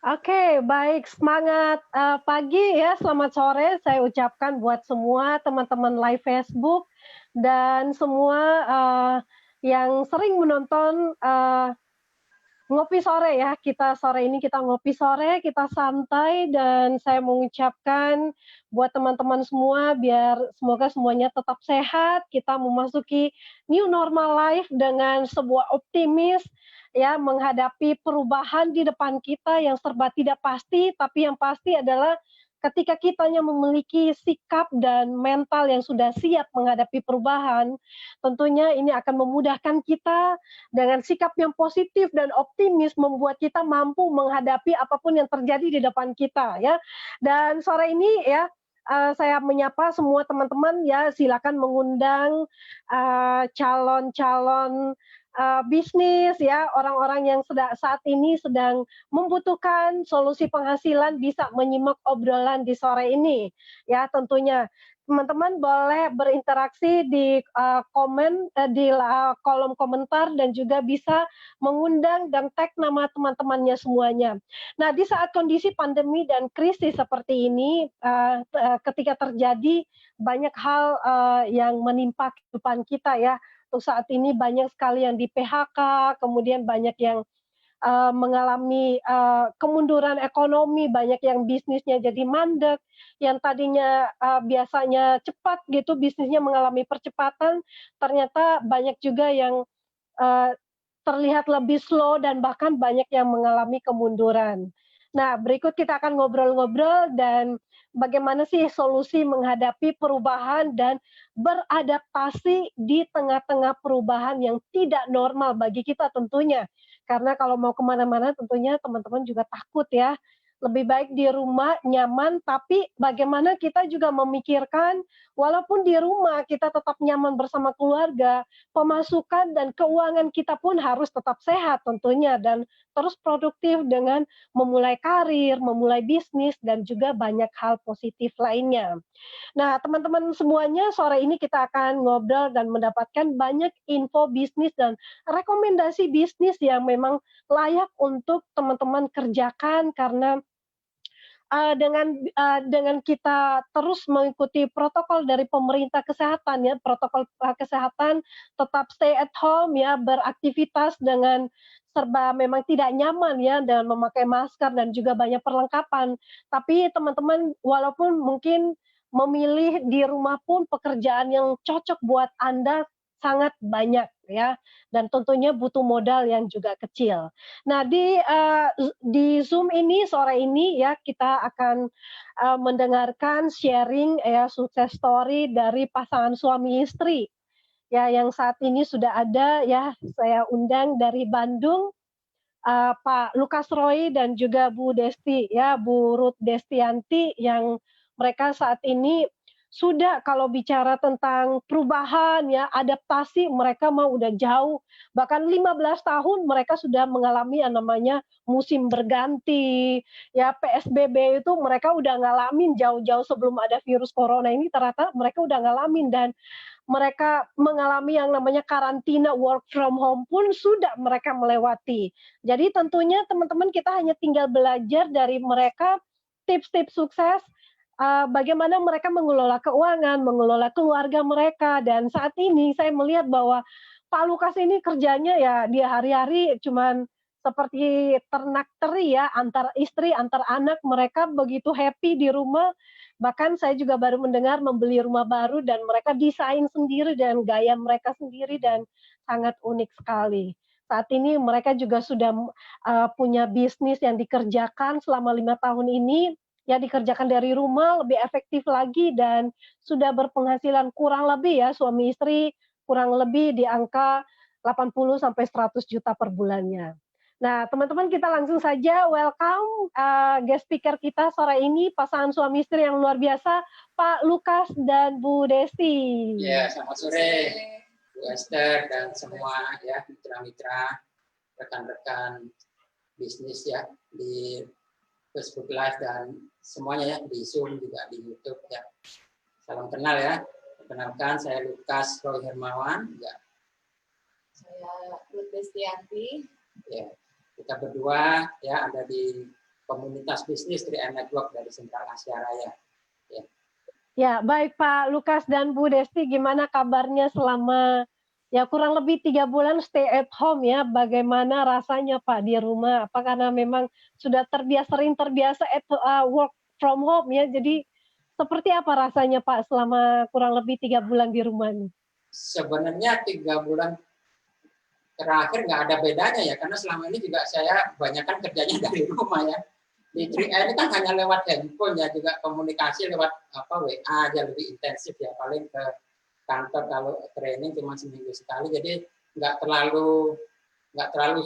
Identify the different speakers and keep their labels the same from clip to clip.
Speaker 1: Oke, baik. Semangat, pagi ya, selamat sore saya ucapkan buat semua teman-teman live Facebook dan semua, yang sering menonton, ngopi sore ya. Kita sore ini kita ngopi sore, kita santai dan saya mengucapkan buat teman-teman semua biar semoga semuanya tetap sehat, kita memasuki new normal life dengan sebuah optimis ya, menghadapi perubahan di depan kita yang serba tidak pasti, tapi yang pasti adalah ketika kitanya memiliki sikap dan mental yang sudah siap menghadapi perubahan, tentunya ini akan memudahkan kita dengan sikap yang positif dan optimis membuat kita mampu menghadapi apapun yang terjadi di depan kita ya. Dan sore ini ya, saya menyapa semua teman-teman ya, silakan mengundang, calon-calon, bisnis ya, orang-orang yang saat ini sedang membutuhkan solusi penghasilan bisa menyimak obrolan di sore ini, ya tentunya. Teman-teman boleh berinteraksi di, di kolom komentar dan juga bisa mengundang dan tag nama teman-temannya semuanya. Nah, di saat kondisi pandemi dan krisis seperti ini, ketika terjadi banyak hal, yang menimpa kehidupan kita ya, untuk saat ini banyak sekali yang di-PHK, kemudian banyak yang mengalami, kemunduran ekonomi, banyak yang bisnisnya jadi mandek, yang tadinya, biasanya cepat gitu bisnisnya mengalami percepatan, ternyata banyak juga yang, eee, terlihat lebih slow dan bahkan banyak yang mengalami kemunduran. Nah, berikut kita akan ngobrol-ngobrol dan bagaimana sih solusi menghadapi perubahan dan beradaptasi di tengah-tengah perubahan yang tidak normal bagi kita tentunya. Karena kalau mau kemana mana tentunya teman-teman juga takut ya. Lebih baik di rumah nyaman, tapi bagaimana kita juga memikirkan walaupun di rumah kita tetap nyaman bersama keluarga, pemasukan dan keuangan kita pun harus tetap sehat tentunya dan terus produktif dengan memulai karir, memulai bisnis dan juga banyak hal positif lainnya. Nah, teman-teman semuanya, sore ini kita akan ngobrol dan mendapatkan banyak info bisnis dan rekomendasi bisnis yang memang layak untuk teman-teman kerjakan karena dengan kita terus mengikuti protokol dari pemerintah kesehatan ya, protokol, kesehatan tetap stay at home ya, beraktivitas dengan serba memang tidak nyaman ya, dan memakai masker dan juga banyak perlengkapan. Tapi teman-teman walaupun mungkin memilih di rumah pun pekerjaan yang cocok buat Anda sangat banyak ya, dan tentunya butuh modal yang juga kecil. Nah, di Zoom ini sore ini ya kita akan, mendengarkan sharing ya sukses story dari pasangan suami istri, ya yang saat ini sudah ada ya, saya undang dari Bandung, Pak Lukas Roy dan juga Bu Desti ya, Bu Ruth Destianti yang mereka saat ini sudah kalau bicara tentang perubahan ya, adaptasi mereka mah udah jauh, bahkan 15 tahun mereka sudah mengalami yang namanya musim berganti, ya PSBB itu mereka udah ngalamin jauh-jauh sebelum ada virus corona ini ternyata mereka udah ngalamin dan mereka mengalami yang namanya karantina work from home pun sudah mereka melewati. Jadi tentunya teman-teman kita hanya tinggal belajar dari mereka tips-tips sukses, bagaimana mereka mengelola keuangan, mengelola keluarga mereka, dan saat ini saya melihat bahwa Pak Lukas ini kerjanya ya dia hari-hari cuman seperti ternak teri ya, antar istri, antar anak, mereka begitu happy di rumah. Bahkan saya juga baru mendengar membeli rumah baru dan mereka desain sendiri dan gaya mereka sendiri dan sangat unik sekali. Saat ini mereka juga sudah, punya bisnis yang dikerjakan selama 5 tahun ini, ya dikerjakan dari rumah lebih efektif lagi dan sudah berpenghasilan kurang lebih ya suami istri, kurang lebih di angka 80 sampai 100 juta per bulannya. Nah, teman-teman kita langsung saja welcome, guest speaker kita sore ini, pasangan suami istri yang luar biasa, Pak Lukas dan Bu Desti.
Speaker 2: Ya, selamat sore Bu Esther dan semua ya mitra-mitra, rekan-rekan bisnis ya di Facebook Live dan semuanya ya di Zoom juga di YouTube ya. Salam kenal ya. Perkenalkan saya Lukas Roy Hermawan ya.
Speaker 3: Saya Ruth Destianti.
Speaker 2: Ya, kita berdua ya ada di komunitas bisnis 3i Network dari Sentral Asia Raya. Ya.
Speaker 1: Ya, baik Pak Lukas dan Bu Desti, gimana kabarnya selama ya kurang lebih 3 bulan stay at home ya? Bagaimana rasanya Pak di rumah? Apa karena memang sudah sering terbiasa work from home ya? Jadi seperti apa rasanya Pak selama kurang lebih 3 bulan di rumah ini?
Speaker 2: Sebenarnya 3 bulan terakhir nggak ada bedanya ya, karena selama ini juga saya kebanyakan kerjanya dari rumah ya. Di 3i ini kan hanya lewat handphone ya, juga komunikasi lewat WA aja lebih intensif ya, paling ke kantor kalau training cuma seminggu sekali, jadi nggak terlalu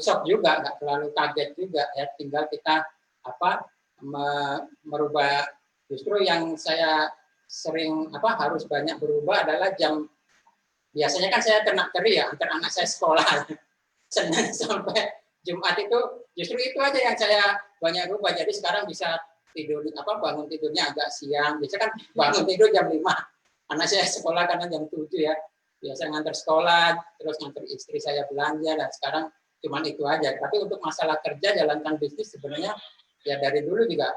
Speaker 2: shock juga, nggak terlalu kaget juga ya, tinggal kita merubah. Justru yang saya sering harus banyak berubah adalah jam. Biasanya kan saya ternak teri ya, antar anak saya sekolah Senin sampai Jumat, itu justru itu aja yang saya banyak rubah. Jadi sekarang bisa bangun tidurnya agak siang. Biasanya kan bangun tidur jam 5. Anak saya sekolah karena jam 7 ya. Biasa ngantar sekolah, terus ngantar istri saya belanja, dan sekarang cuman itu aja. Tapi untuk masalah kerja, jalankan bisnis sebenarnya ya dari dulu juga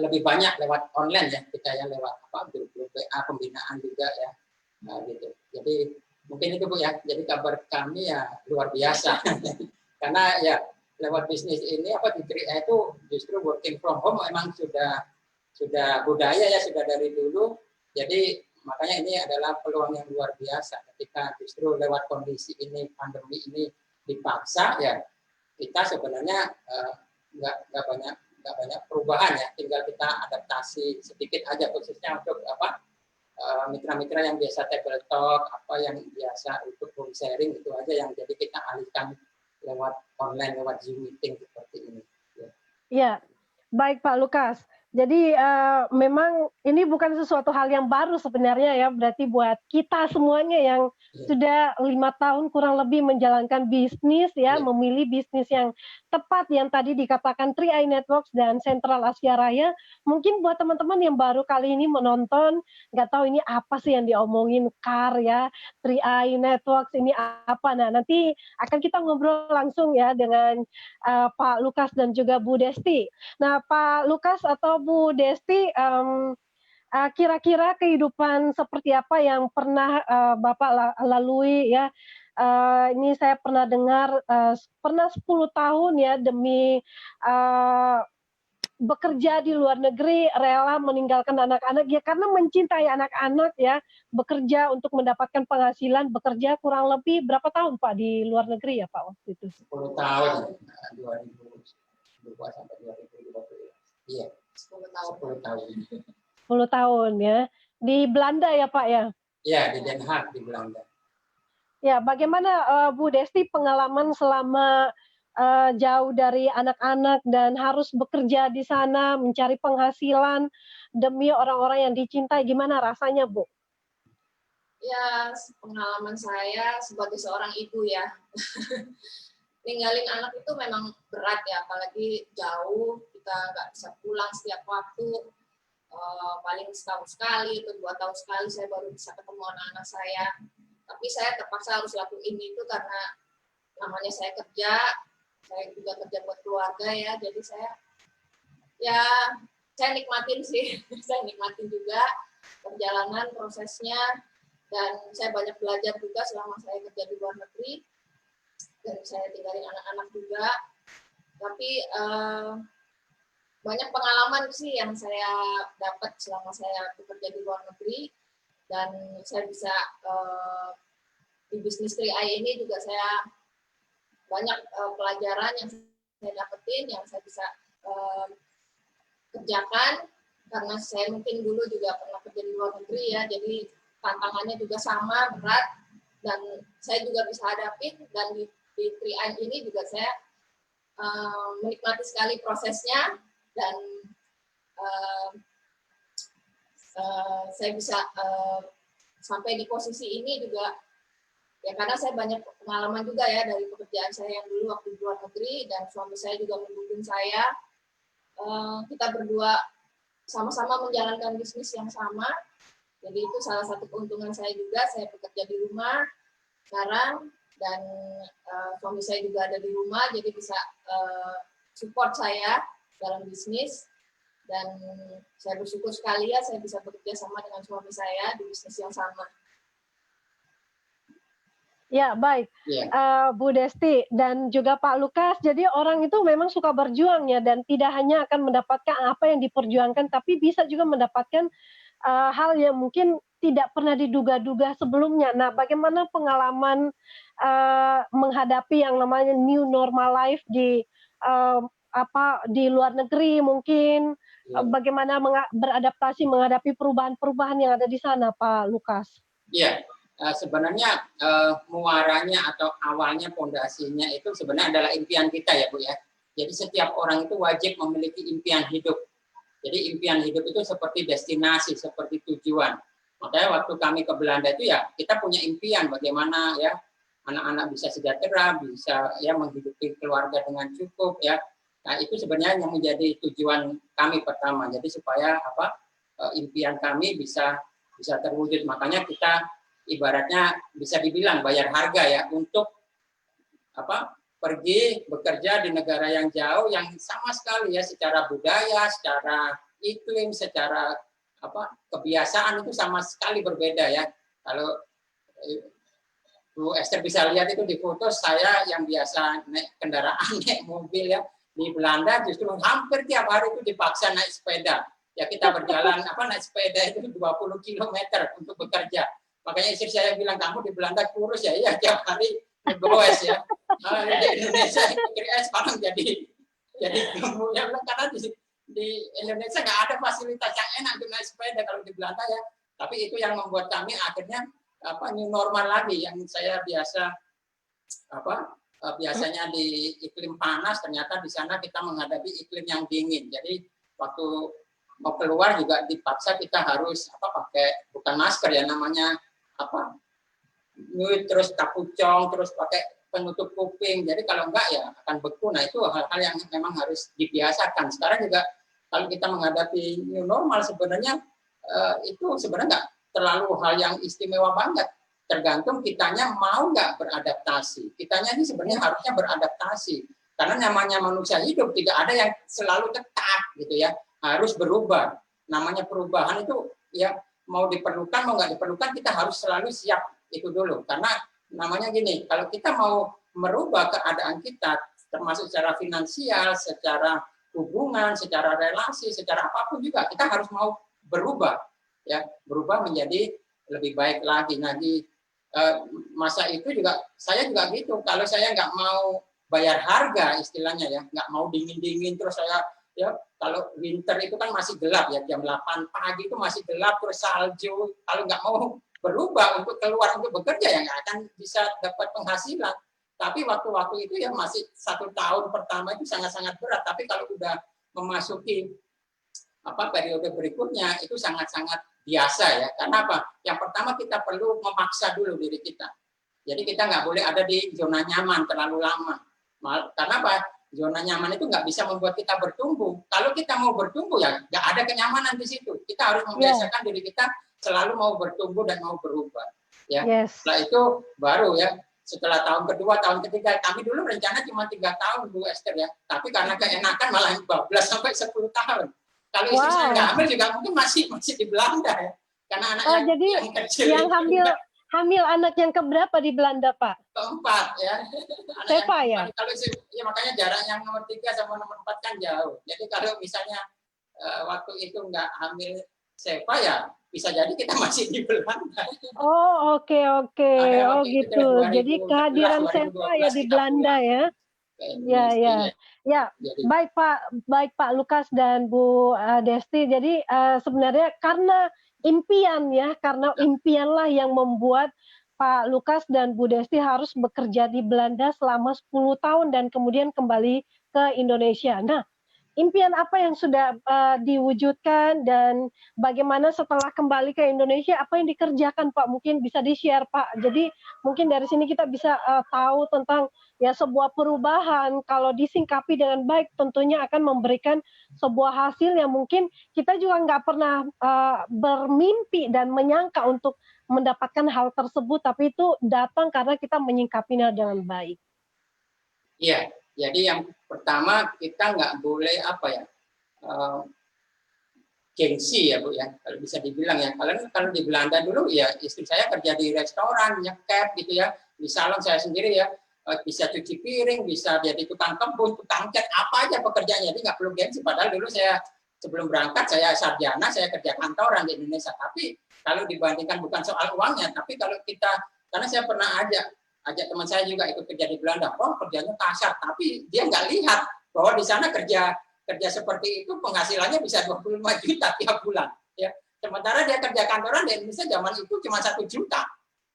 Speaker 2: lebih banyak lewat online ya, kita ya lewat grup-grup WA pembinaan juga ya. Nah, gitu. Jadi mungkin itu Bu ya. Jadi kabar kami ya luar biasa. Karena ya lewat bisnis ini di 3i itu justru working from home memang sudah budaya ya, sudah dari dulu. Jadi makanya ini adalah peluang yang luar biasa ketika justru lewat kondisi ini, pandemi ini dipaksa ya, kita sebenarnya nggak banyak perubahan ya, tinggal kita adaptasi sedikit aja, khususnya untuk mitra-mitra yang biasa table talk, yang biasa untuk home sharing, itu aja yang jadi kita alihkan lewat online, lewat Zoom meeting seperti ini.
Speaker 1: Ya, baik Pak Lukas. Jadi memang ini bukan sesuatu hal yang baru sebenarnya ya, berarti buat kita semuanya yang sudah 5 tahun kurang lebih menjalankan bisnis ya, memilih bisnis yang tepat yang tadi dikatakan 3i Networks dan Sentral Asia Raya. Mungkin buat teman-teman yang baru kali ini menonton, nggak tahu ini apa sih yang diomongin CAR ya, 3i Networks ini apa. Nah, nanti akan kita ngobrol langsung ya dengan Pak Lukas dan juga Bu Desti. Nah, Pak Lukas atau Bu Desti, kira-kira kehidupan seperti apa yang pernah Bapak lalui ya? Ini saya pernah dengar pernah 10 tahun ya demi bekerja di luar negeri, rela meninggalkan anak-anak ya karena mencintai anak-anak ya, bekerja untuk mendapatkan penghasilan, bekerja kurang lebih berapa tahun Pak di luar negeri ya Pak waktu itu?
Speaker 2: 10 tahun, 2002 sampai 2020. Iya, 10 tahun.
Speaker 1: 10 tahun ya. Di Belanda ya Pak ya?
Speaker 2: Iya, di Den Haag, di Belanda.
Speaker 1: Ya, bagaimana Bu Desti pengalaman selama jauh dari anak-anak dan harus bekerja di sana, mencari penghasilan demi orang-orang yang dicintai, gimana rasanya Bu?
Speaker 3: Ya, pengalaman saya sebagai seorang ibu ya, ninggalin anak itu memang berat ya, apalagi jauh, kita nggak bisa pulang setiap waktu, paling setahun sekali atau 2 tahun sekali saya baru bisa ketemu anak-anak saya. Tapi saya terpaksa harus lakuin itu karena namanya saya kerja, saya juga kerja buat keluarga ya, jadi saya nikmatin sih, saya nikmatin juga perjalanan prosesnya, dan saya banyak belajar juga selama saya kerja di luar negeri, dan saya tinggalin anak-anak juga. Tapi banyak pengalaman sih yang saya dapat selama saya bekerja di luar negeri, dan saya bisa di bisnis 3i ini juga saya banyak pelajaran yang saya dapetin, yang saya bisa kerjakan, karena saya mungkin dulu juga pernah kerja di luar negeri ya, jadi tantangannya juga sama, berat, dan saya juga bisa hadapin, dan di 3i ini juga saya menikmati sekali prosesnya, dan saya bisa sampai di posisi ini juga ya karena saya banyak pengalaman juga ya dari pekerjaan saya yang dulu waktu di luar negeri, dan suami saya juga mendukung saya. Kita berdua sama-sama menjalankan bisnis yang sama, jadi itu salah satu keuntungan saya juga. Saya bekerja di rumah sekarang, dan suami saya juga ada di rumah, jadi bisa support saya dalam bisnis, dan saya bersyukur sekali ya saya bisa bekerja sama dengan suami saya di bisnis yang sama.
Speaker 1: Ya, baik. Bu Desti dan juga Pak Lukas, jadi orang itu memang suka berjuang ya, dan tidak hanya akan mendapatkan apa yang diperjuangkan, tapi bisa juga mendapatkan hal yang mungkin tidak pernah diduga-duga sebelumnya. Nah, bagaimana pengalaman menghadapi yang namanya new normal life di di luar negeri mungkin, bagaimana beradaptasi menghadapi perubahan-perubahan yang ada di sana, Pak Lukas?
Speaker 2: Iya. Sebenarnya muaranya atau awalnya pondasinya itu sebenarnya adalah impian kita ya Bu ya. Jadi setiap orang itu wajib memiliki impian hidup. Jadi impian hidup itu seperti destinasi, seperti tujuan. Makanya waktu kami ke Belanda itu ya kita punya impian bagaimana ya anak-anak bisa sejahtera, bisa ya menghidupi keluarga dengan cukup ya. Nah itu sebenarnya yang menjadi tujuan kami pertama. Jadi supaya impian kami bisa terwujud. Makanya kita ibaratnya bisa dibilang bayar harga ya untuk pergi bekerja di negara yang jauh yang sama sekali ya secara budaya, secara iklim, secara kebiasaan itu sama sekali berbeda ya. Kalau Bu Esther bisa lihat itu di foto saya yang biasa naik kendaraan, naik mobil ya di Belanda justru hampir tiap hari itu dipaksa naik sepeda. Ya kita berjalan naik sepeda itu 20 km untuk bekerja. Makanya istri saya bilang, kamu di Belanda kurus ya, iya tiap hari goes ya. Di Indonesia sekarang jadi kamu ya bilang karena di Indonesia nggak ada fasilitas yang enak untuk naik sepeda kalau di Belanda ya. Tapi itu yang membuat kami akhirnya new normal lagi yang saya biasanya di iklim panas, ternyata di sana kita menghadapi iklim yang dingin. Jadi waktu mau keluar juga dipaksa kita harus pakai bukan masker ya namanya terus kapucong, terus pakai penutup kuping. Jadi kalau enggak ya akan beku. Nah itu hal-hal yang memang harus dibiasakan. Sekarang juga kalau kita menghadapi new normal sebenarnya itu sebenarnya enggak terlalu hal yang istimewa banget. Tergantung kitanya mau nggak beradaptasi. Kitanya ini sebenarnya harusnya beradaptasi. Karena namanya manusia hidup tidak ada yang selalu tetap gitu ya. Harus berubah. Namanya perubahan itu ya mau diperlukan mau nggak diperlukan kita harus selalu siap itu dulu karena namanya gini kalau kita mau merubah keadaan kita termasuk secara finansial, secara hubungan, secara relasi, secara apapun juga kita harus mau berubah ya berubah menjadi lebih baik lagi. Nah di masa itu juga saya juga gitu kalau saya nggak mau bayar harga istilahnya ya nggak mau dingin terus saya ya kalau winter itu kan masih gelap ya jam 8 pagi itu masih gelap terus salju kalau nggak mau berubah untuk keluar untuk bekerja ya nggak akan bisa dapat penghasilan. Tapi waktu-waktu itu ya masih 1 tahun pertama itu sangat-sangat berat. Tapi kalau udah memasuki periode berikutnya itu sangat-sangat biasa ya. Karena apa? Yang pertama kita perlu memaksa dulu diri kita. Jadi kita nggak boleh ada di zona nyaman terlalu lama. Karena apa? Zona nyaman itu nggak bisa membuat kita bertumbuh. Kalau kita mau bertumbuh ya nggak ada kenyamanan di situ. Kita harus membiasakan diri kita selalu mau bertumbuh dan mau berubah. Ya. Setelah itu baru ya. Setelah tahun kedua, tahun ketiga, kami dulu rencana cuma 3 tahun Bu Esther ya. Tapi karena keenakan malah 12 sampai 10 tahun. Kalau istri saya nggak hamil juga mungkin masih di Belanda ya. Karena anak yang kecil
Speaker 1: yang hamil anak yang keberapa di Belanda, Pak?
Speaker 2: Keempat ya.
Speaker 1: Seva ya?
Speaker 2: Kalau ya makanya jarak yang nomor 3 sama nomor 4 kan jauh. Jadi kalau misalnya waktu itu nggak hamil Seva ya bisa jadi kita masih di Belanda.
Speaker 1: Oh oke. Oh gitu. Jadi kehadiran Seva ya di Belanda ya? Ya. Baik Pak Lukas dan Bu Desti. Jadi sebenarnya karena impianlah yang membuat Pak Lukas dan Bu Desti harus bekerja di Belanda selama 10 tahun dan kemudian kembali ke Indonesia. Nah, impian apa yang sudah diwujudkan dan bagaimana setelah kembali ke Indonesia apa yang dikerjakan Pak? Mungkin bisa di-share Pak. Jadi mungkin dari sini kita bisa tahu tentang ya sebuah perubahan kalau disingkapi dengan baik tentunya akan memberikan sebuah hasil yang mungkin kita juga nggak pernah bermimpi dan menyangka untuk mendapatkan hal tersebut, tapi itu datang karena kita menyingkapinya dengan baik.
Speaker 2: Iya, Jadi yang pertama kita nggak boleh apa ya, gengsi ya Bu ya, kalau bisa dibilang ya. Kalau di Belanda dulu ya istri saya kerja di restoran, nyekep gitu ya, di salon saya sendiri ya, bisa cuci piring, bisa jadi tukang kebun, tukang cat, apa aja pekerjaannya, jadi nggak perlu gengsi. Padahal dulu saya sebelum berangkat saya sarjana, saya kerja kantoran di Indonesia. Tapi kalau dibandingkan bukan soal uangnya, tapi kalau kita, karena saya pernah ajak teman saya juga ikut kerja di Belanda, oh kerjanya kasar, tapi dia nggak lihat bahwa di sana kerja seperti itu penghasilannya bisa 25 juta tiap bulan ya. Sementara dia kerja kantoran di Indonesia zaman itu cuma 1 juta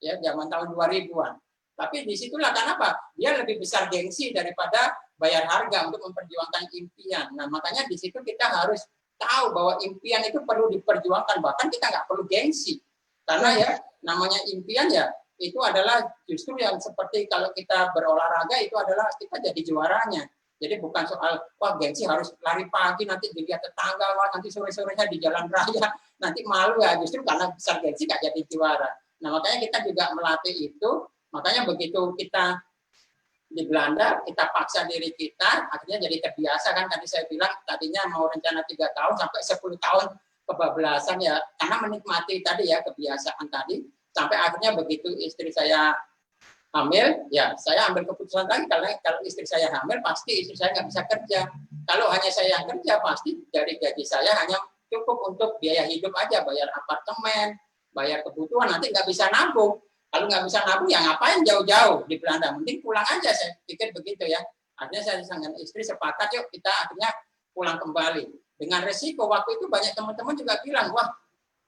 Speaker 2: ya, zaman tahun 2000-an. Tapi disitulah kenapa dia lebih besar gengsi daripada bayar harga untuk memperjuangkan impian. Nah makanya di situ kita harus tahu bahwa impian itu perlu diperjuangkan, bahkan kita nggak perlu gengsi karena ya namanya impian ya itu adalah justru yang seperti kalau kita berolahraga itu adalah kita jadi juaranya. Jadi bukan soal, wah gengsi harus lari pagi, nanti dilihat tetangga, wah nanti sore-sorenya di jalan raya, nanti malu ya, justru karena besar gengsi gak jadi juara. Nah makanya kita juga melatih itu, makanya begitu kita di Belanda, kita paksa diri kita, akhirnya jadi terbiasa kan, tadi saya bilang, tadinya mau rencana 3 tahun sampai 10 tahun kebablasan ya, karena menikmati tadi ya, kebiasaan tadi, sampai akhirnya begitu istri saya hamil, ya saya ambil keputusan lagi karena kalau istri saya hamil pasti istri saya nggak bisa kerja. Kalau hanya saya yang kerja pasti dari gaji saya hanya cukup untuk biaya hidup aja, bayar apartemen, bayar kebutuhan, nanti nggak bisa nabung. Kalau nggak bisa nabung ya ngapain jauh-jauh di Belanda, mending pulang aja, saya pikir begitu ya. Akhirnya saya dengan istri sepakat yuk kita akhirnya pulang kembali. Dengan resiko waktu itu banyak teman-teman juga bilang, wah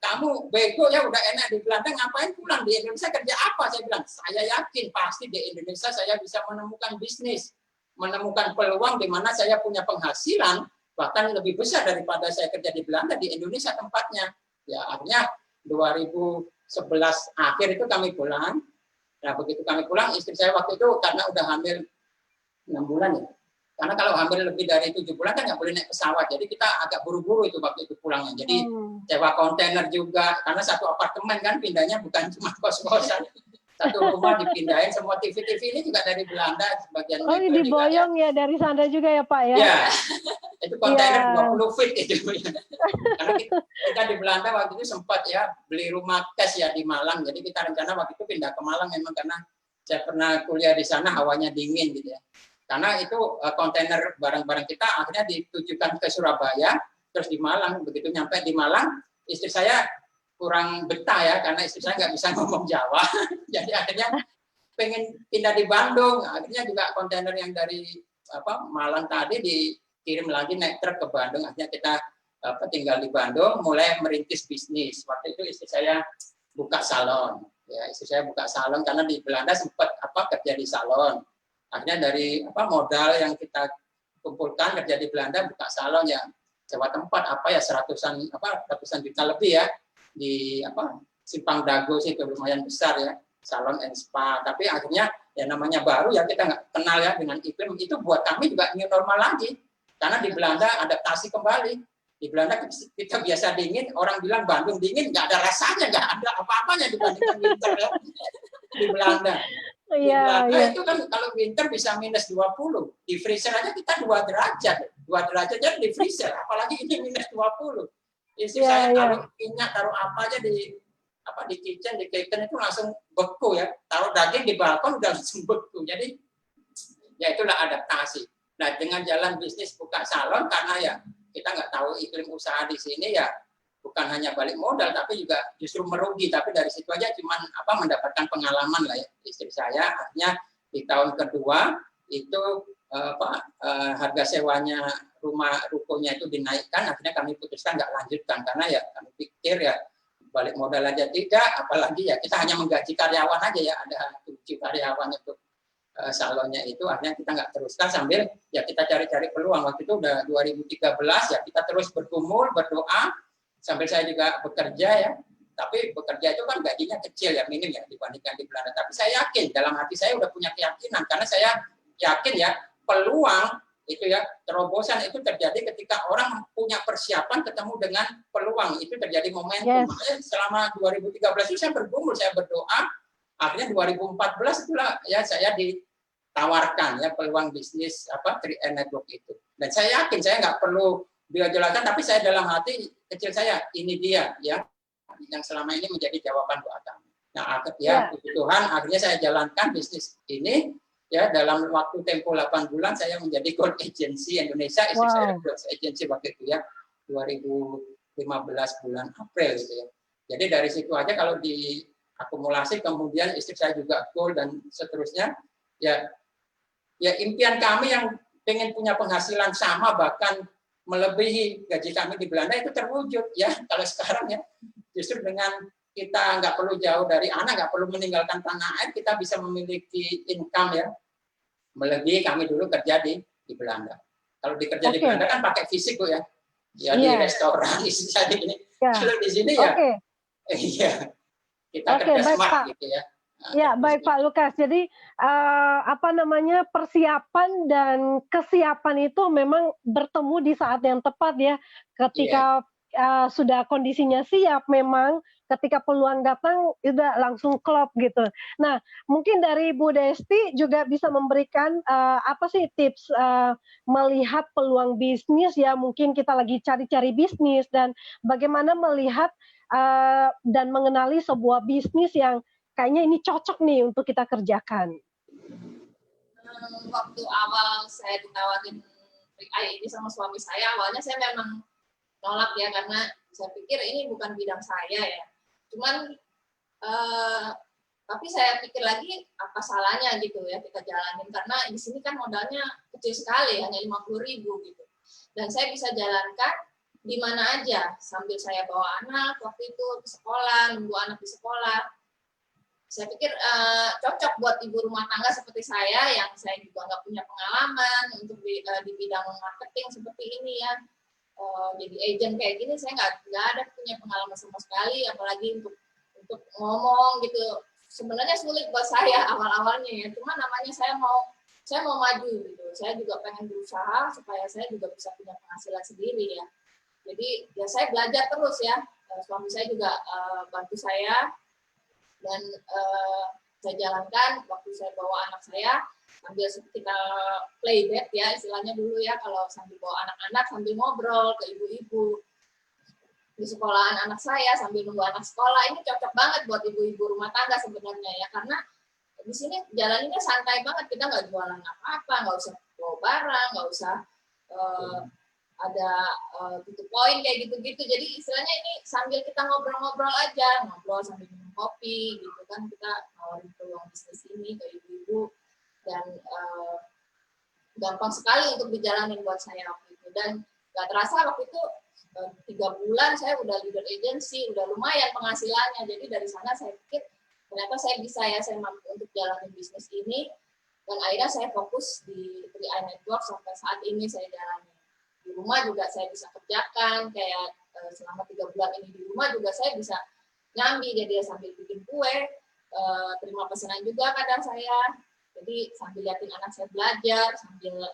Speaker 2: kamu bego ya udah enak di Belanda ngapain pulang, di Indonesia kerja apa? Saya bilang saya yakin pasti di Indonesia saya bisa menemukan bisnis, menemukan peluang di mana saya punya penghasilan bahkan lebih besar daripada saya kerja di Belanda, di Indonesia tempatnya. Ya akhirnya 2011 akhir itu kami pulang. Nah begitu kami pulang istri saya waktu itu karena udah hamil 6 bulan ya. Karena kalau hamil lebih dari 7 bulan kan nggak boleh naik pesawat, jadi kita agak buru-buru itu waktu itu pulangnya. Jadi sewa kontainer juga, karena satu apartemen kan pindahnya bukan cuma kos-kosan, satu rumah dipindahin, semua TV-TV ini juga dari Belanda sebagian.
Speaker 1: Oh ini diboyong ya dari sana juga ya Pak ya?
Speaker 2: Ya, itu kontainer 20 feet itu. Karena kita di Belanda waktu itu sempat ya beli rumah cash ya di Malang, jadi kita rencana waktu itu pindah ke Malang memang karena saya pernah kuliah di sana, hawanya dingin gitu ya. Karena itu kontainer barang-barang kita akhirnya ditujukan ke Surabaya, terus di Malang. Begitu nyampe di Malang, istri saya kurang betah ya, karena istri saya nggak bisa ngomong Jawa. Jadi akhirnya pengen pindah di Bandung. Akhirnya juga kontainer yang dari Malang tadi dikirim lagi naik truk ke Bandung. Akhirnya kita tinggal di Bandung, mulai merintis bisnis. Waktu itu istri saya buka salon. Ya, istri saya buka salon karena di Belanda sempat kerja di salon. Akhirnya dari modal yang kita kumpulkan kerja di Belanda buka salon ya, sewa tempat ratusan juta lebih ya di Simpang Dago situ, lumayan besar ya, salon and spa. Tapi akhirnya ya namanya baru ya, kita nggak kenal ya dengan iklim itu, buat kami juga new normal lagi karena di Belanda adaptasi kembali. Di Belanda kita biasa dingin, orang bilang Bandung dingin, nggak ada rasanya, nggak ada apa-apanya dibandingkan winter ya. Di Belanda. Di Belanda itu kan kalau winter bisa minus 20, di freezer aja kita 2 derajat aja di freezer, apalagi ini minus 20. Istri saya taruh minyak, taruh apa aja di kitchen itu langsung beku ya, taruh daging di balkon udah langsung beku. Jadi ya itulah adaptasi. Nah dengan jalan bisnis buka salon, karena ya kita nggak tahu iklim usaha di sini ya, bukan hanya balik modal tapi juga justru merugi. Tapi dari situ aja cuman mendapatkan pengalaman lah ya istri saya. Akhirnya di tahun kedua itu harga sewanya rukonya itu dinaikkan. Akhirnya kami putuskan nggak lanjutkan karena ya kami pikir ya balik modal aja tidak, apalagi ya kita hanya menggaji karyawan aja ya, ada 7 karyawan untuk salonnya itu. Akhirnya kita nggak teruskan sambil ya kita cari-cari peluang. Waktu itu udah 2013 ya, kita terus bergumul berdoa. Sambil saya juga bekerja ya, tapi bekerja itu kan gajinya kecil ya, minim ya dibandingkan di Belanda. Tapi saya yakin, dalam hati saya udah punya keyakinan, karena saya yakin ya peluang itu ya, terobosan itu terjadi ketika orang punya persiapan ketemu dengan peluang, itu terjadi momentum. Makanya selama 2013 itu saya bergumul, saya berdoa. Akhirnya 2014 itulah ya saya tawarkan ya peluang bisnis 3i Network itu. Dan saya yakin saya nggak perlu beliau jelaskan, tapi saya dalam hati kecil saya ini dia ya yang selama ini menjadi jawaban doa kami. Nah, puji Tuhan akhirnya saya jalankan bisnis ini ya dalam waktu tempo 8 bulan saya menjadi Gold Agency Indonesia, istri saya Gold Agency waktu itu ya 2015 bulan April gitu ya. Jadi dari situ aja kalau diakumulasi kemudian istri saya juga Gold dan seterusnya ya impian kami yang pengen punya penghasilan sama bahkan melebihi gaji kami di Belanda itu terwujud ya. Kalau sekarang ya justru dengan kita nggak perlu jauh dari anak, nggak perlu meninggalkan tanah air, kita bisa memiliki income ya melebihi kami dulu kerja di Belanda. Kalau dikerja di Belanda kan pakai fisik Bu ya di restoran jadi ini. Kalau di sini ya kita kerja smart gitu ya.
Speaker 1: Ya, baik Pak Lukas. Jadi persiapan dan kesiapan itu memang bertemu di saat yang tepat ya. Ketika sudah kondisinya siap, memang ketika peluang datang udah langsung klop gitu. Nah, mungkin dari Bu Desti juga bisa memberikan apa sih tips melihat peluang bisnis ya. Mungkin kita lagi cari-cari bisnis dan bagaimana melihat dan mengenali sebuah bisnis yang kayaknya ini cocok nih untuk kita kerjakan.
Speaker 3: Waktu awal saya ditawarin 3i ini sama suami saya, awalnya saya memang nolak ya karena saya pikir ini bukan bidang saya ya. Cuman tapi saya pikir lagi apa salahnya gitu ya kita jalanin karena di sini kan modalnya kecil sekali hanya 50.000 gitu. Dan saya bisa jalankan di mana aja sambil saya bawa anak waktu itu ke sekolah, nunggu anak di sekolah. Saya pikir cocok buat ibu rumah tangga seperti saya yang saya juga nggak punya pengalaman untuk di bidang marketing seperti ini ya. Jadi agent kayak gini saya nggak ada punya pengalaman sama sekali, apalagi untuk ngomong gitu. Sebenarnya sulit buat saya awal-awalnya ya. Cuma namanya saya mau maju gitu. Saya juga pengen berusaha supaya saya juga bisa punya penghasilan sendiri ya. Jadi ya saya belajar terus ya. Suami saya juga bantu saya. Dan saya jalankan waktu saya bawa anak saya sambil kita playbet ya istilahnya dulu ya kalau sambil bawa anak-anak sambil ngobrol ke ibu-ibu di sekolahan anak saya sambil nunggu anak sekolah ini cocok banget buat ibu-ibu rumah tangga sebenarnya ya karena di sini jalaninnya santai banget kita nggak jualan apa-apa nggak usah bawa barang nggak usah ada tutup poin kayak gitu-gitu jadi istilahnya ini sambil kita ngobrol-ngobrol aja ngobrol sambil minum kopi gitu kan kita nawarin peluang bisnis ini ke ibu-ibu dan gampang sekali untuk dijalanin buat saya waktu itu dan nggak terasa waktu itu 3 bulan saya udah leader agency udah lumayan penghasilannya jadi dari sana saya pikir ternyata saya bisa ya saya mampu untuk jalanin bisnis ini dan akhirnya saya fokus di 3i Network sampai saat ini saya jalani di rumah juga saya bisa kerjakan kayak selama 3 bulan ini di rumah juga saya bisa nyambi jadi sambil bikin kue terima pesanan juga kadang saya jadi sambil liatin anak saya belajar sambil